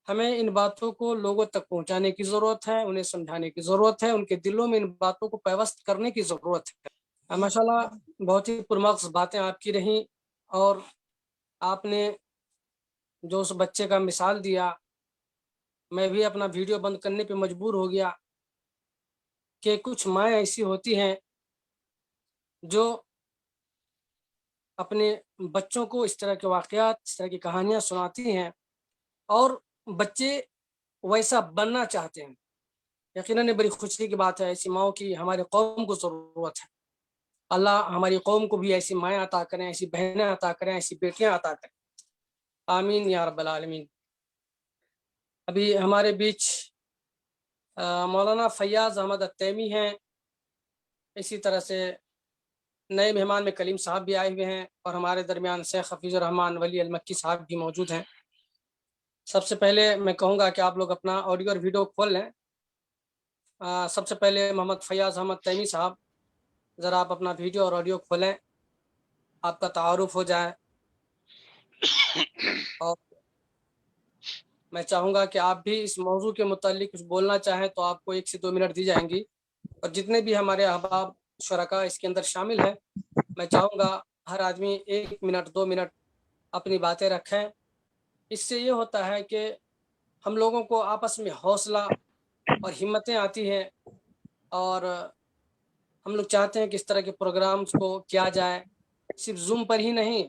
ہمیں ان باتوں کو لوگوں تک پہنچانے کی ضرورت ہے، انہیں سمجھانے کی ضرورت ہے، ان کے دلوں میں ان باتوں کو پیوست کرنے کی ضرورت ہے. ماشاءاللہ بہت ہی پرمغز باتیں آپ کی رہیں، اور آپ نے جو اس بچے کا مثال دیا، میں بھی اپنا ویڈیو بند کرنے پہ مجبور ہو گیا کہ کچھ مائیں ایسی ہوتی ہیں جو اپنے بچوں کو اس طرح کے واقعات، اس طرح کی کہانیاں سناتی ہیں، اور بچے ویسا بننا چاہتے ہیں. یقیناً یہ بڑی خوشی کی بات ہے. ایسی ماؤں کی ہماری قوم کو ضرورت ہے. اللہ ہماری قوم کو بھی ایسی مائیں عطا کریں، ایسی بہنیں عطا کریں، ایسی بیٹیاں عطا کریں. آمین یا رب العالمین. ابھی ہمارے بیچ مولانا فیاض احمد التیمی ہیں. اسی طرح سے نئے مہمان میں کلیم صاحب بھی آئے ہوئے ہیں، اور ہمارے درمیان شیخ حفیظ الرحمان ولی المکی صاحب بھی موجود ہیں. سب سے پہلے میں کہوں گا کہ آپ لوگ اپنا آڈیو اور ویڈیو کھول لیں. سب سے پہلے محمد فیاض احمد تیمی صاحب، ذرا آپ اپنا ویڈیو اور آڈیو کھولیں، آپ کا تعارف ہو جائے. اور میں چاہوں گا کہ آپ بھی اس موضوع کے متعلق کچھ بولنا چاہیں تو آپ کو 1 سے 2 منٹ دی جائیں گی. اور جتنے بھی ہمارے احباب شرکا اس کے اندر شامل ہیں، میں چاہوں گا ہر آدمی 1 منٹ 2 منٹ اپنی باتیں رکھیں. اس سے یہ ہوتا ہے کہ ہم لوگوں کو آپس میں حوصلہ اور ہمتیں آتی ہیں، اور ہم لوگ چاہتے ہیں کہ اس طرح کے پروگرامز کو کیا جائے، صرف زوم پر ہی نہیں،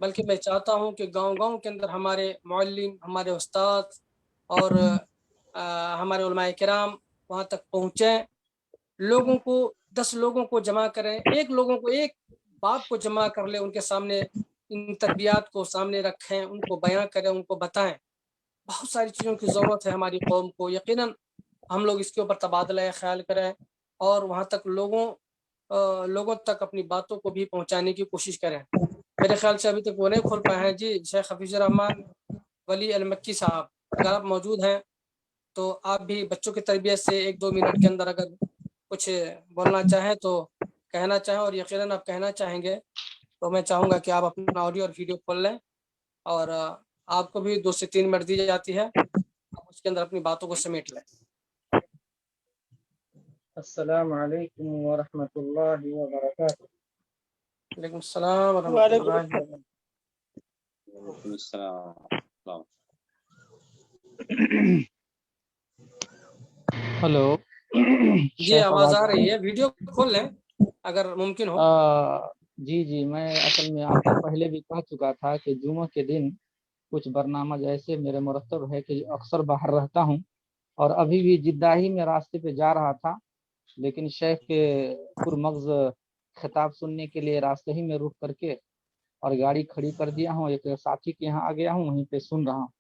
بلکہ میں چاہتا ہوں کہ گاؤں گاؤں کے اندر ہمارے معلم، ہمارے استاد اور ہمارے علماء کرام وہاں تک پہنچیں. لوگوں کو 10 لوگوں کو جمع کریں، ایک باپ کو جمع کر لیں، ان کے سامنے ان تربیات کو سامنے رکھیں، ان کو بیان کریں، ان کو بتائیں. بہت ساری چیزوں کی ضرورت ہے ہماری قوم کو. یقیناً ہم لوگ اس کے اوپر تبادلہ خیال کریں، اور وہاں تک لوگوں تک اپنی باتوں کو بھی پہنچانے کی کوشش کریں. میرے خیال سے ابھی تک وہ نہیں کھول پائے ہیں. جی شیخ حفیظ الرحمان ولی المکی صاحب، اگر آپ موجود ہیں تو آپ بھی بچوں کی تربیت سے 1-2 منٹ کے اندر اگر کچھ بولنا چاہیں تو کہنا چاہیں، اور یقیناً آپ کہنا چاہیں گے تو میں چاہوں گا کہ آپ اپنا آڈیو اور ویڈیو کھول لیں، اور آپ کو بھی 2 سے 3 منٹ دی جاتی ہے، آپ اس کے اندر اپنی باتوں کو سمیٹ لیں. السلام علیکم ورحمۃ اللہ وبرکاتہ. وعلیکم السلام ورحمۃ وعلیکم اللہ السلام. وبرکاتہ. وعلیکم السلام. ہلو. جی آواز آ رہی ہے. ویڈیو کھول لیں اگر ممکن ہو. جی میں اصل میں آپ کو پہلے بھی کہہ چکا تھا کہ جمعہ کے دن کچھ برنامج ایسے میرے مرتب ہے کہ اکثر باہر رہتا ہوں، اور ابھی بھی جدہ ہی میں راستے پہ جا رہا تھا، لیکن شیخ کے پرمغز خطاب سننے کے لیے راستے ہی میں رک کر کے اور گاڑی کھڑی کر دیا ہوں. ایک ساتھی کے یہاں آ گیا ہوں، وہیں پہ سن رہا ہوں.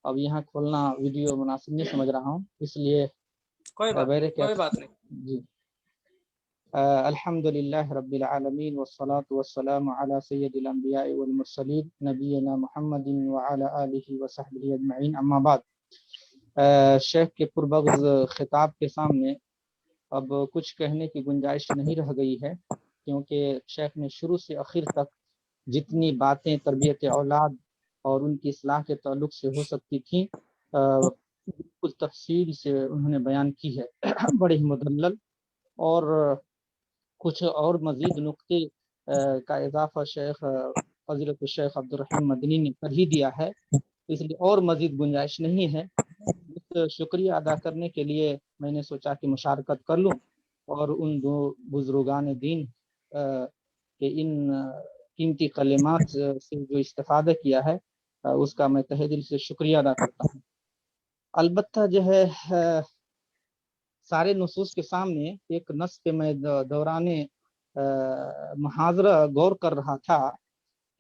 اب یہاں کھولنا ویڈیو مناسب نہیں سمجھ رہا ہوں، اس لیے کوئی بات نہیں. جی. الحمد للہ رب العالمین والصلاة والسلام علی سید الانبیاء والمرسلین نبینا محمد وعلی آلہ وصحبہ اجمعین. اما بعد، شیخ کے پربغض خطاب کے سامنے اب کچھ کہنے کی گنجائش نہیں رہ گئی ہے، کیونکہ شیخ نے شروع سے آخر تک جتنی باتیں تربیت اولاد اور ان کی اصلاح کے تعلق سے ہو سکتی تھیں بالکل تفصیل سے انہوں نے بیان کی ہے. بڑے ہی مدلل، اور کچھ اور مزید نقطے کا اضافہ فضیلت الشیخ عبدالرحیم مدنی نے کر ہی دیا ہے، اس لیے اور مزید گنجائش نہیں ہے. شکریہ ادا کرنے کے لیے میں نے سوچا کہ مشارکت کر لوں، اور ان 2 بزرگان دین کے ان قیمتی کلمات سے جو استفادہ کیا ہے اس کا میں تہہ دل سے شکریہ ادا کرتا ہوں. البتہ جو ہے سارے نصوص کے سامنے ایک نص پہ میں دوران محاضرہ غور کر رہا تھا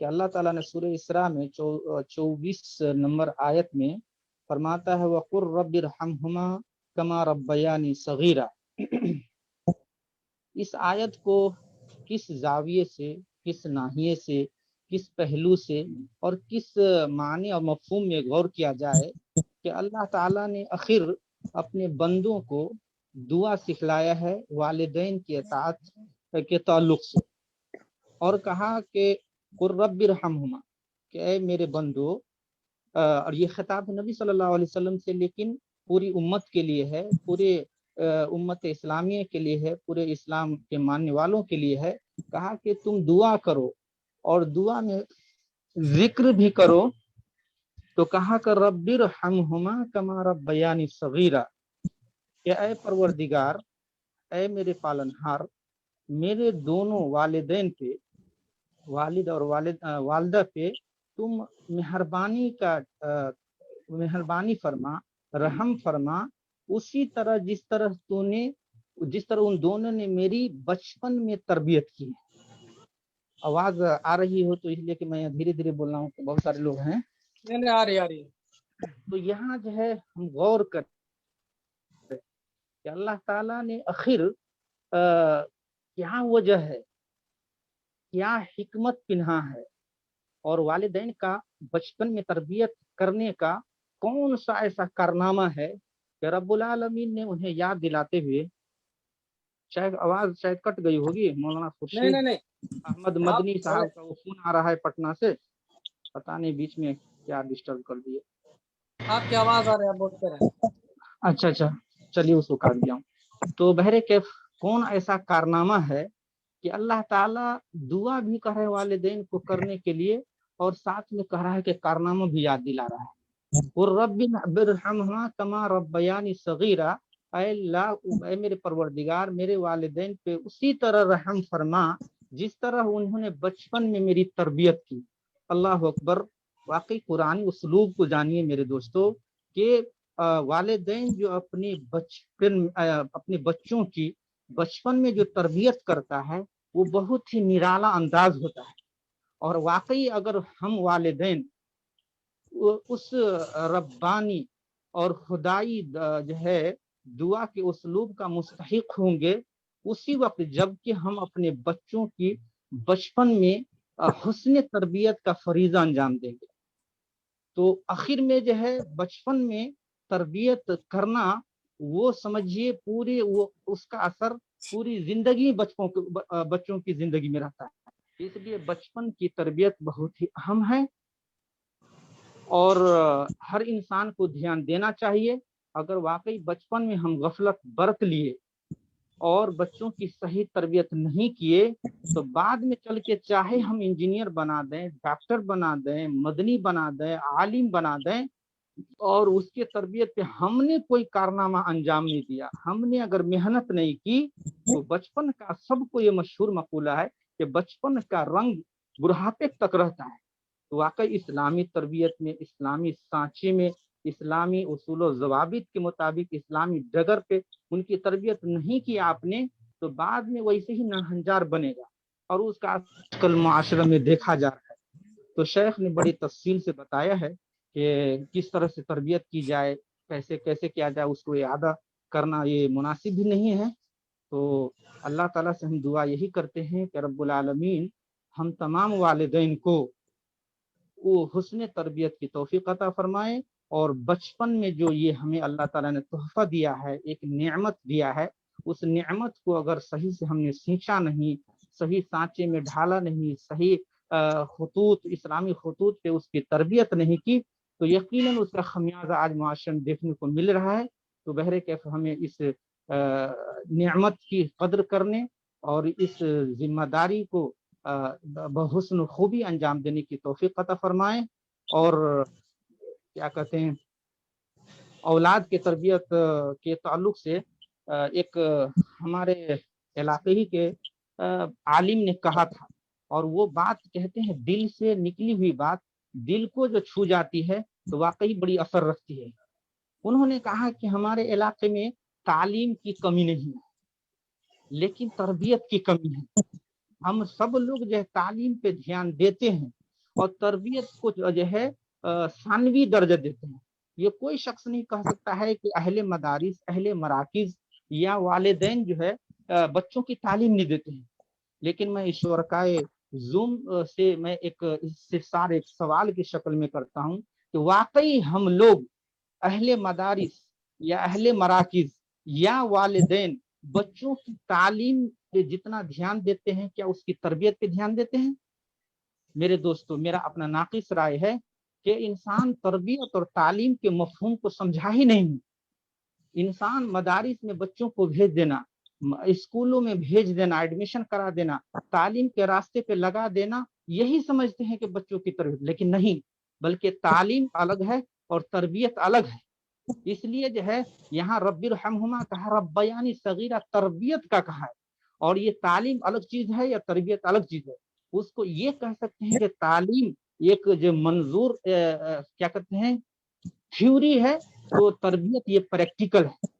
کہ اللہ تعالیٰ نے سورہ اسراء میں 24 نمبر آیت میں فرماتا ہے وَقُلْ رَبِّ ارْحَمْهُمَا كَمَا رَبَّيَانِي صَغِيرًا. اس آیت کو کس زاویے سے، کس ناحیے سے، کس پہلو سے اور کس معنی اور مفہوم میں غور کیا جائے کہ اللہ تعالیٰ نے آخر اپنے بندوں کو دعا سکھلایا ہے والدین کی اطاعت کے تعلق سے، اور کہا کہ قل رب ارحمہما، کہ اے میرے بندو، اور یہ خطاب نبی صلی اللہ علیہ وسلم سے لیکن پوری امت کے لیے ہے، پورے امت اسلامیہ کے لیے ہے، پورے اسلام کے ماننے والوں کے لیے ہے۔ کہا کہ تم دعا کرو اور دعا میں ذکر بھی کرو، تو کہا کہ رب ارحمہما کما ربیانی صغیرا، کہ اے پروردگار، اے میرے پالنہار، میرے دونوں والدین پہ، والد اور والدہ پہ تم مہربانی فرما، رحم فرما، اسی طرح جس طرح ان دونوں نے میری بچپن میں تربیت کی۔ آواز آ رہی ہو تو اس لیے کہ میں دھیرے دھیرے بول رہا ہوں کہ بہت سارے لوگ ہیں، نہیں آ رہی تو یہاں جو ہے ہم غور کریں کہ اللہ تعالیٰ نے آخر کیا وجہ ہے، کیا حکمت پنہا ہے، اور والدین کا بچپن میں تربیت کرنے کا کون سا ایسا کارنامہ ہے کہ رب العالمین نے انہیں یاد دلاتے ہوئے، شاید آواز شاید کٹ گئی ہوگی، مولانا خورشید نہیں احمد مدنی صاحب کا وہ فون آ رہا ہے پٹنہ سے، پتہ نہیں بیچ میں کیا ڈسٹرب کر دیے۔ آپ کی آواز آ رہی ہے، آپ بولتے رہیں۔ اچھا چلیے اس کو کاٹ دیا ہوں۔ تو بہرے کیف کون ایسا کارنامہ ہے کہ اللہ تعالیٰ دعا بھی کہہ رہے والدین کو کرنے کے لیے، اور ساتھ میں کہہ رہا ہے کہ کارنامہ بھی یاد دلا رہا ہے۔ رب ارحمہما کما ربیانی صغیرا، اے اللہ، اے میرے پروردگار، میرے والدین پہ اسی طرح رحم فرما جس طرح انہوں نے بچپن میں میری تربیت کی۔ اللہ اکبر! واقعی قرآنی اسلوب کو جانیے میرے دوستو، کہ والدین جو اپنے بچوں کی بچپن میں جو تربیت کرتا ہے وہ بہت ہی نرالا انداز ہوتا ہے، اور واقعی اگر ہم والدین اس ربانی اور خدائی جو ہے دعا کے اسلوب کا مستحق ہوں گے اسی وقت جب کہ ہم اپنے بچوں کی بچپن میں حسن تربیت کا فریضہ انجام دیں گے۔ تو آخر میں جو ہے بچپن میں تربیت کرنا، وہ سمجھیے پورے وہ اس کا اثر پوری زندگی بچوں کی زندگی میں رہتا ہے۔ اس لیے بچپن کی تربیت بہت ہی اہم ہے، اور ہر انسان کو دھیان دینا چاہیے۔ اگر واقعی بچپن میں ہم غفلت برت لیے اور بچوں کی صحیح تربیت نہیں کیے تو بعد میں چل کے چاہے ہم انجینئر بنا دیں، ڈاکٹر بنا دیں، مدنی بنا دیں، عالم بنا دیں، اور اس کے تربیت پہ ہم نے کوئی کارنامہ انجام نہیں دیا، ہم نے اگر محنت نہیں کی، تو بچپن کا سب کو یہ مشہور مقولہ ہے کہ بچپن کا رنگ بڑھاپے تک رہتا ہے۔ تو واقعی اسلامی تربیت میں، اسلامی سانچے میں، اسلامی اصول و ضوابط کے مطابق اسلامی ڈگر پہ ان کی تربیت نہیں کی آپ نے، تو بعد میں ویسے ہی ناہنجار بنے گا، اور اس کا آج کل معاشرے میں دیکھا جا رہا ہے۔ تو شیخ نے بڑی تفصیل سے بتایا ہے کہ کس طرح سے تربیت کی جائے، کیسے کیا جائے، اس کو اعادہ کرنا یہ مناسب بھی نہیں ہے۔ تو اللہ تعالیٰ سے ہم دعا یہی کرتے ہیں کہ رب العالمین ہم تمام والدین کو وہ حسن تربیت کی توفیق عطا فرمائے، اور بچپن میں جو یہ ہمیں اللہ تعالیٰ نے تحفہ دیا ہے، ایک نعمت دیا ہے، اس نعمت کو اگر صحیح سے ہم نے سینچا نہیں، صحیح سانچے میں ڈھالا نہیں، صحیح اسلامی خطوط پہ اس کی تربیت نہیں کی، تو یقیناً اس کا خمیازہ آج معاشرے میں دیکھنے کو مل رہا ہے۔ تو بہرے کیف ہمیں اس نعمت کی قدر کرنے اور اس ذمہ داری کو بحسن خوبی انجام دینے کی توفیق عطا فرمائیں، اور کیا کہتے ہیں، اولاد کی تربیت کے تعلق سے ایک ہمارے علاقے ہی کے عالم نے کہا تھا، اور وہ بات کہتے ہیں دل سے نکلی ہوئی بات دل کو جو چھو جاتی ہے تو واقعی بڑی اثر رکھتی ہے۔ انہوں نے کہا کہ ہمارے علاقے میں تعلیم کی کمی نہیں ہے لیکن تربیت کی کمی ہے۔ ہم سب لوگ جو ہے تعلیم پہ دھیان دیتے ہیں اور تربیت کو جو ہے ثانوی درجہ دیتے ہیں۔ یہ کوئی شخص نہیں کہہ سکتا ہے کہ اہل مدارس، اہل مراکز یا والدین جو ہے بچوں کی تعلیم نہیں دیتے ہیں، لیکن میں اس شرکائے زوم سے میں ایک استفسار، ایک سوال کی شکل میں کرتا ہوں کہ واقعی ہم لوگ اہل مدارس یا اہل مراکز یا والدین بچوں کی تعلیم پہ جتنا دھیان دیتے ہیں کیا اس کی تربیت پہ دھیان دیتے ہیں؟ میرے دوستو، میرا اپنا ناقص رائے ہے کہ انسان تربیت اور تعلیم کے مفہوم کو سمجھا ہی نہیں۔ انسان مدارس میں بچوں کو بھیج دینا، اسکولوں میں بھیج دینا، ایڈمیشن کرا دینا، تعلیم کے راستے پہ لگا دینا، یہی سمجھتے ہیں کہ بچوں کی تربیت، لیکن نہیں، بلکہ تعلیم الگ ہے اور تربیت الگ ہے۔ اس لیے جو ہے یہاں رب ارحمہما کہا، ربیانی صغیرہ تربیت کا کہا ہے، اور یہ تعلیم الگ چیز ہے یا تربیت الگ چیز ہے۔ اس کو یہ کہہ سکتے ہیں کہ تعلیم ایک جو منظور کیا کہتے ہیں تھیوری ہے، تو تربیت یہ پریکٹیکل ہے۔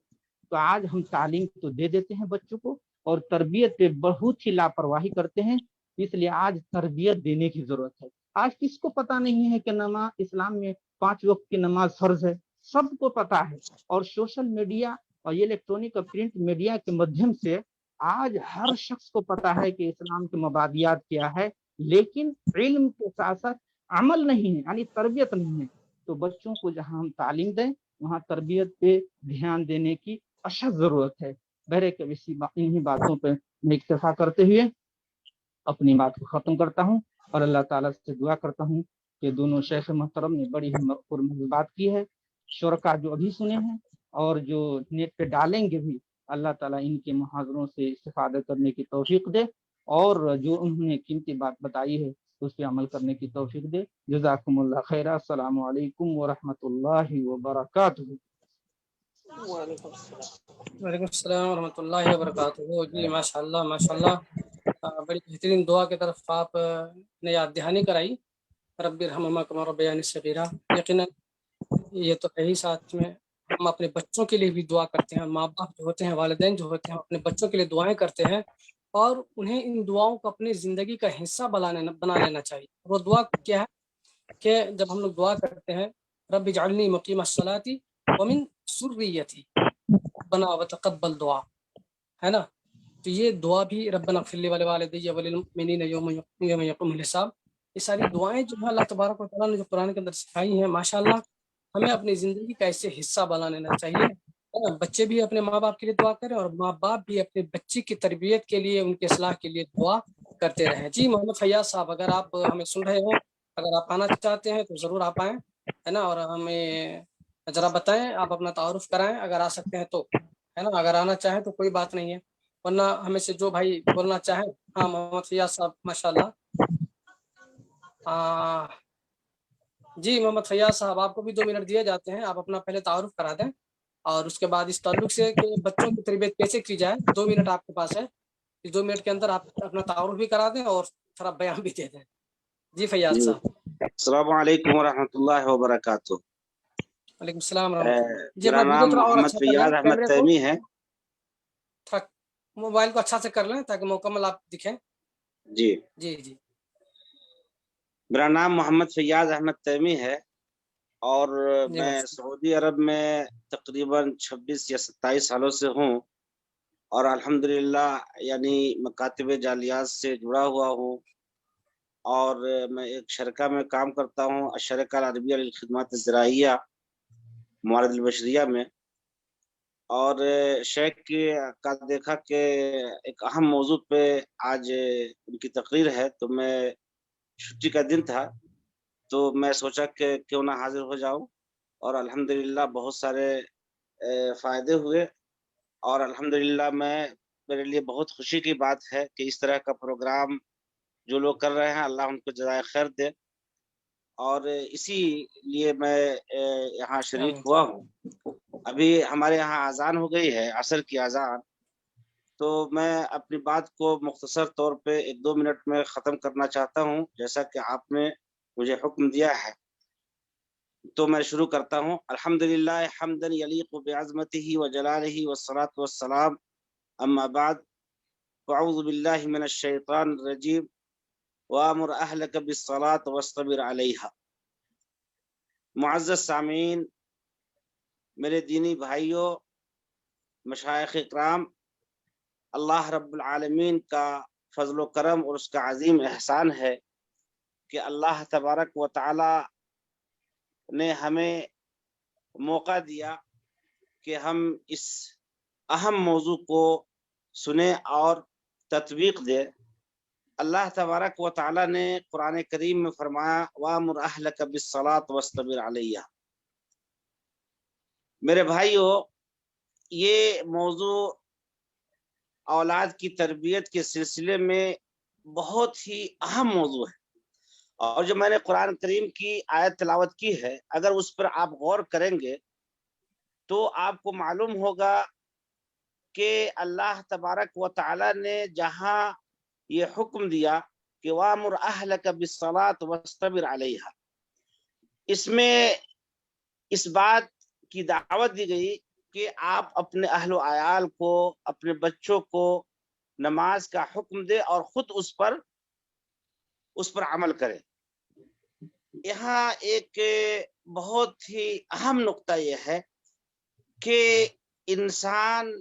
تو آج ہم تعلیم تو دے دیتے ہیں بچوں کو اور تربیت پہ بہت ہی لاپرواہی کرتے ہیں، اس لیے آج تربیت دینے کی ضرورت ہے۔ آج کس کو پتا نہیں ہے کہ نماز اسلام میں 5 وقت کی نماز فرض ہے؟ سب کو پتا ہے، اور سوشل میڈیا اور یہ الیکٹرانک اور پرنٹ میڈیا کے مدھیم سے آج ہر شخص کو پتا ہے کہ اسلام کے مبادیات کیا ہے، لیکن علم کے ساتھ ساتھ عمل نہیں ہے، یعنی تربیت نہیں ہے۔ تو بچوں کو جہاں ہم تعلیم دیں وہاں تربیت پہ دھیان دینے کی اشد ضرورت ہے۔ بہرکیف انہی باتوں پہ میں اکتفا کرتے ہوئے اپنی بات کو ختم کرتا ہوں، اور اللہ تعالیٰ سے دعا کرتا ہوں کہ دونوں شیخ محترم نے بڑی ہی پرمزہ بات کی ہے۔ شرکا جو ابھی سنے ہیں اور جو نیٹ پہ ڈالیں گے بھی، اللہ تعالیٰ ان کے محاضروں سے استفادہ کرنے کی توفیق دے، اور جو انہوں نے قیمتی بات بتائی ہے اس پہ عمل کرنے کی توفیق دے۔ جزاکم اللہ خیر۔ السلام علیکم ورحمۃ اللہ وبرکاتہ۔ وعلیکم السلام ورحمۃ اللہ وبرکاتہ۔ جی ماشاء اللہ ماشاء اللہ، بڑی بہترین دعا کی طرف آپ نے یاد دہانی کرائی، رب ارحمہما کما ربیانی صغیرہ۔ یقیناً یہ تو ہے ہی، ساتھ میں ہم اپنے بچوں کے لیے بھی دعا کرتے ہیں۔ ماں باپ جو ہوتے ہیں، والدین جو ہوتے ہیں، اپنے بچوں کے لیے دعائیں کرتے ہیں، اور انہیں ان دعاؤں کو اپنی زندگی کا حصہ بنا لینا چاہیے۔ وہ دعا کیا ہے کہ جب ہم لوگ دعا کرتے ہیں رب اجعلنی مقیم الصلاۃ ومن ذریتی ربنا وتقبل دعا، ہے نا؟ تو یہ دعا بھی ربنا اغفر لی ولوالدی وللمؤمنین یوم یقوم الحساب، یہ ساری دعائیں جو ہے اللہ تبارک و تعالیٰ نے جو قرآن کے اندر سکھائی ہیں، ماشاءاللہ ہمیں اپنی زندگی کا ایسے حصہ بنا لینا چاہیے۔ بچے بھی اپنے ماں باپ کے لیے دعا کریں، اور ماں باپ بھی اپنے بچے کی تربیت کے لیے، ان کے اصلاح کے لیے دعا کرتے رہیں۔ جی محمد فیاض صاحب، اگر آپ ہمیں سن رہے ہوں، اگر آپ آنا چاہتے ہیں تو ضرور آپ آئیں، ہے نا، اور ہمیں ذرا بتائیں، آپ اپنا تعارف کرائیں اگر آ سکتے ہیں تو، ہے نا۔ اگر آنا چاہیں تو کوئی بات نہیں ہے، ورنہ ہمیں سے جو بھائی بولنا چاہیں۔ ہاں محمد فیاض صاحب ماشاءاللہ۔ جی محمد فیاض صاحب، آپ کو بھی 2 منٹ دیے جاتے ہیں، آپ اپنا پہلے تعارف کرا دیں، اور اس کے بعد اس تعلق سے کہ بچوں کی تربیت کیسے کی جائے 2 منٹ آپ کے پاس ہے، اس 2 منٹ کے اندر آپ اپنا تعارف بھی کرا دیں اور تھوڑا بیان بھی دے دیں۔ جی فیاض صاحب۔ السلام علیکم ورحمۃ اللہ وبرکاتہ۔ وعلیکم السلام ورحمۃ اللہ۔ جی میرا اپنا ویڈیو نام تھوڑا اور محمد اچھا کر لیں، فیاض احمد کیمرے کو تیمی ہے۔ تھوڑا موبائل کو اچھا سے کر لیں تاکہ مکمل آپ دکھیں۔ جی جی جی۔ میرا نام محمد فیاض احمد تیمی ہے، اور جی میں سعودی عرب میں تقریباً 26 یا 27 سالوں سے ہوں، اور الحمدللہ یعنی مکاتب جعلیات سے جڑا ہوا ہوں، اور میں ایک شرکہ میں کام کرتا ہوں، الشرکہ العربیہ للخدمات الزراعیہ موارد البشریہ میں۔ اور شیخ کا دیکھا کہ ایک اہم موضوع پہ آج ان کی تقریر ہے، تو میں چھٹی کا دن تھا تو میں سوچا کہ کیوں نہ حاضر ہو جاؤں، اور الحمدللہ بہت سارے فائدے ہوئے، اور الحمدللہ میرے لیے بہت خوشی کی بات ہے کہ اس طرح کا پروگرام جو لوگ کر رہے ہیں، اللہ ان کو جزائے خیر دے، اور اسی لیے میں یہاں شریک ہوا ہوں۔ ابھی ہمارے یہاں اذان ہو گئی ہے، عصر کی اذان، تو میں اپنی بات کو مختصر طور پہ 1-2 منٹ میں ختم کرنا چاہتا ہوں، جیسا کہ آپ نے مجھے حکم دیا ہے، تو میں شروع کرتا ہوں۔ الحمدللہ حمدا یلیق بعظمتہ وجلالہ والصلاۃ والسلام، اما بعد، اعوذ باللہ من الشیطان الرجیم، وامر اہلک بالصلاۃ واصطبر علیہا۔ معزز سامعین، میرے دینی بھائیوں، مشائخ اکرام، اللہ رب العالمین کا فضل و کرم اور اس کا عظیم احسان ہے کہ اللہ تبارک و تعالی نے ہمیں موقع دیا کہ ہم اس اہم موضوع کو سنیں اور تطبیق دیں۔ اللہ تبارک و تعالیٰ نے قرآن کریم میں فرمایا وَأَمُرْ أَهْلَكَ بِالصَّلَاةِ وَاصْطَبِرْ عَلَيْهَا۔ میرے بھائیو، یہ موضوع اولاد کی تربیت کے سلسلے میں بہت ہی اہم موضوع ہے، اور جو میں نے قرآن کریم کی آیت تلاوت کی ہے، اگر اس پر آپ غور کریں گے تو آپ کو معلوم ہوگا کہ اللہ تبارک و تعالیٰ نے جہاں یہ حکم دیا کہ وَأَمُرْ أَهْلَكَ بِالصَّلَاةِ وَاصْطَبِرْ عَلَيْهَا، اس میں اس بات کی دعوت دی گئی کہ آپ اپنے اہل و عیال کو، اپنے بچوں کو نماز کا حکم دے اور خود اس پر عمل کرے۔ یہاں ایک بہت ہی اہم نقطہ یہ ہے کہ انسان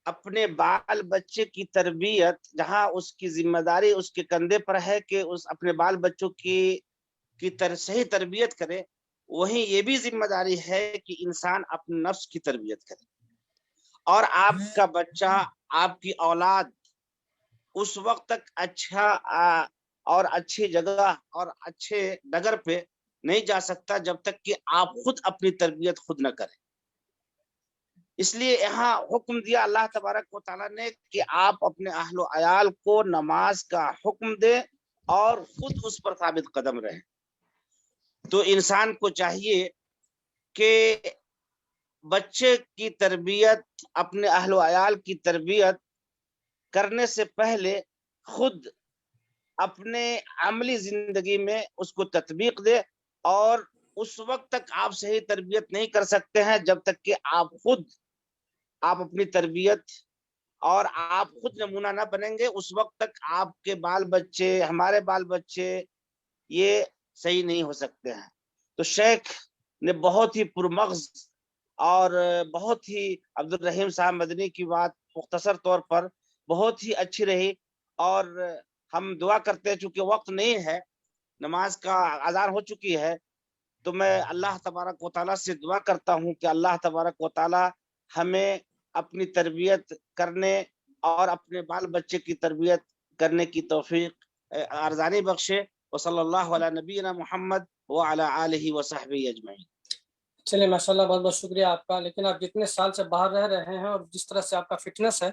اپنے بال بچے کی تربیت، جہاں اس کی ذمہ داری اس کے کندھے پر ہے کہ اس اپنے بال بچوں کی صحیح تربیت کرے، وہیں یہ بھی ذمہ داری ہے کہ انسان اپنے نفس کی تربیت کرے، اور آپ کا بچہ، آپ کی اولاد اس وقت تک اچھا اور اچھی جگہ اور اچھے ڈگر پہ نہیں جا سکتا جب تک کہ آپ خود اپنی تربیت خود نہ کریں۔ اس لیے یہاں حکم دیا اللہ تبارک و تعالیٰ نے کہ آپ اپنے اہل و عیال کو نماز کا حکم دیں اور خود اس پر ثابت قدم رہیں۔ تو انسان کو چاہیے کہ بچے کی تربیت، اپنے اہل و عیال کی تربیت کرنے سے پہلے خود اپنے عملی زندگی میں اس کو تطبیق دے، اور اس وقت تک آپ صحیح تربیت نہیں کر سکتے ہیں جب تک کہ آپ اپنی تربیت اور آپ خود نمونہ نہ بنیں گے، اس وقت تک آپ کے بال بچے، ہمارے بال بچے یہ صحیح نہیں ہو سکتے ہیں۔ تو شیخ نے بہت ہی پرمغز اور بہت ہی عبد الرحیم صاحب مدنی کی بات مختصر طور پر بہت ہی اچھی رہی، اور ہم دعا کرتے ہیں، چونکہ وقت نہیں ہے، نماز کا اذان ہو چکی ہے، تو میں اللہ تبارک و تعالیٰ سے دعا کرتا ہوں کہ اللہ تبارک و تعالیٰ ہمیں اپنی تربیت کرنے اور اپنے بال بچے کی تربیت کرنے کی توفیق ارزانی بخشے۔ وصلی اللہ علی نبینا محمد وعلی آلہ وصحبہ اجمعین۔ چلے ماشاءاللہ، بہت بہت شکریہ آپ کا۔ لیکن آپ جتنے سال سے باہر رہ رہے ہیں اور جس طرح سے آپ کا فٹنس ہے،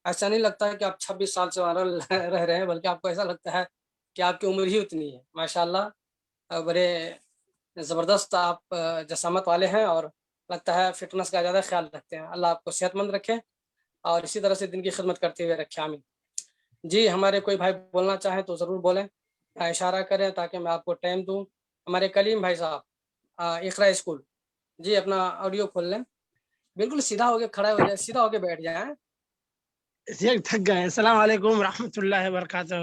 ایسا نہیں لگتا ہے کہ آپ 26 سال سے باہر رہ رہے ہیں، بلکہ آپ کو ایسا لگتا ہے کہ آپ کی عمر ہی اتنی ہے۔ ماشاءاللہ، بڑے زبردست آپ جسامت والے ہیں، اور لگتا ہے فٹنس کا زیادہ خیال رکھتے ہیں۔ اللہ آپ کو صحت مند رکھے اور اسی طرح سے دن کی خدمت کرتے ہوئے رکھے، آمین۔ جی، ہمارے کوئی بھائی بولنا چاہیں تو ضرور بولیں، اشارہ کریں تاکہ میں آپ کو ٹائم دوں۔ ہمارے کلیم بھائی صاحب، اقرا اسکول، جی اپنا آڈیو کھول لیں، بالکل سیدھا ہو کے کھڑا ہو جائے، سیدھا ہو کے بیٹھ جائیں۔ شیخ تھک گئے۔ السلام علیکم ورحمۃ اللہ وبرکاتہ۔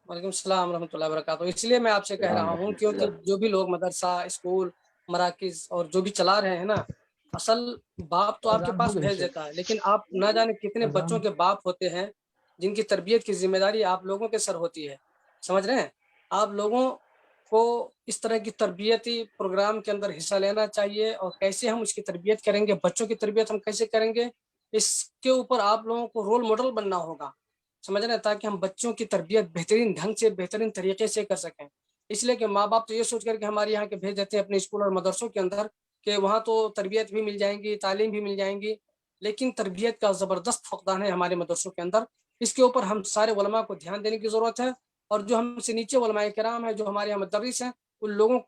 وعلیکم السلام ورحمۃ اللہ وبرکاتہ۔ اس لیے میں آپ سے کہہ رہا ہوں کیونکہ جو بھی لوگ مدرسہ، اسکول، مراکز اور جو بھی چلا رہے ہیں نا، اصل باپ تو آپ کے پاس بھیج دیتا ہے، لیکن آپ نہ جانے کتنے بچوں کے باپ ہوتے ہیں جن کی تربیت کی ذمہ داری آپ لوگوں کے سر ہوتی ہے، سمجھ رہے ہیں؟ آپ لوگوں کو اس طرح کی تربیتی پروگرام کے اندر حصہ لینا چاہیے، اور کیسے ہم اس کی تربیت کریں گے، بچوں کی تربیت ہم کیسے کریں گے، اس کے اوپر آپ لوگوں کو رول ماڈل بننا ہوگا، سمجھ رہے ہیں، تاکہ ہم بچوں کی تربیت بہترین ڈھنگ سے، بہترین طریقے سے کر سکیں۔ اس لیے کہ ماں باپ تو یہ سوچ کر کے ہمارے یہاں کے بھیج دیتے ہیں اپنے اسکول اور مدرسوں کے اندر کہ وہاں تو تربیت بھی مل جائیں گی، تعلیم بھی مل جائیں گی، لیکن تربیت کا زبردست فقدان ہے ہمارے مدرسوں کے اندر۔ اس کے اوپر ہم سارے علماء کو دھیان دینے کی ضرورت ہے، اور جو ہم سے نیچے علماء کرام ہیں، جو ہمارے یہاں مدرس ہیں، ان لوگوں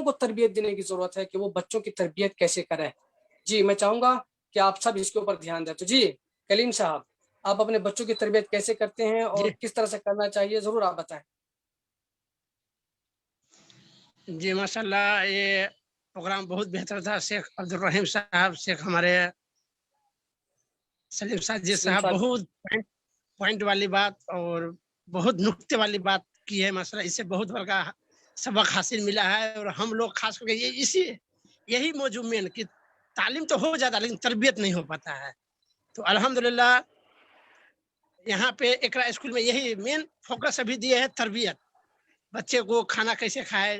کو تربیت دینے کی ضرورت ہے کہ وہ بچوں کی تربیت کیسے کریں۔ جی، میں چاہوں گا کہ آپ سب اس کے اوپر دھیان دیں۔ تو جی کلیم صاحب، آپ اپنے بچوں کی تربیت کیسے کرتے ہیں اور کس طرح سے کرنا چاہیے، ضرور آپ بتائیں۔ جی ماشاءاللہ، یہ پروگرام بہت بہتر تھا۔ شیخ عبد الرحیم صاحب، شیخ ہمارے سلیم ساجد صاحب، بہت پوائنٹ والی بات اور بہت نکتے والی بات کی ہے ماشاءاللہ۔ اس سے بہت بڑا سبق حاصل ملا ہے، اور ہم لوگ خاص کر کے یہی موضوع میں کہ تعلیم تو ہو جاتا لیکن تربیت نہیں ہو پاتا ہے۔ تو الحمدللہ یہاں پہ اقرا اسکول میں یہی مین فوکس ابھی دیے ہے، تربیت۔ بچے کو کھانا کیسے کھائے،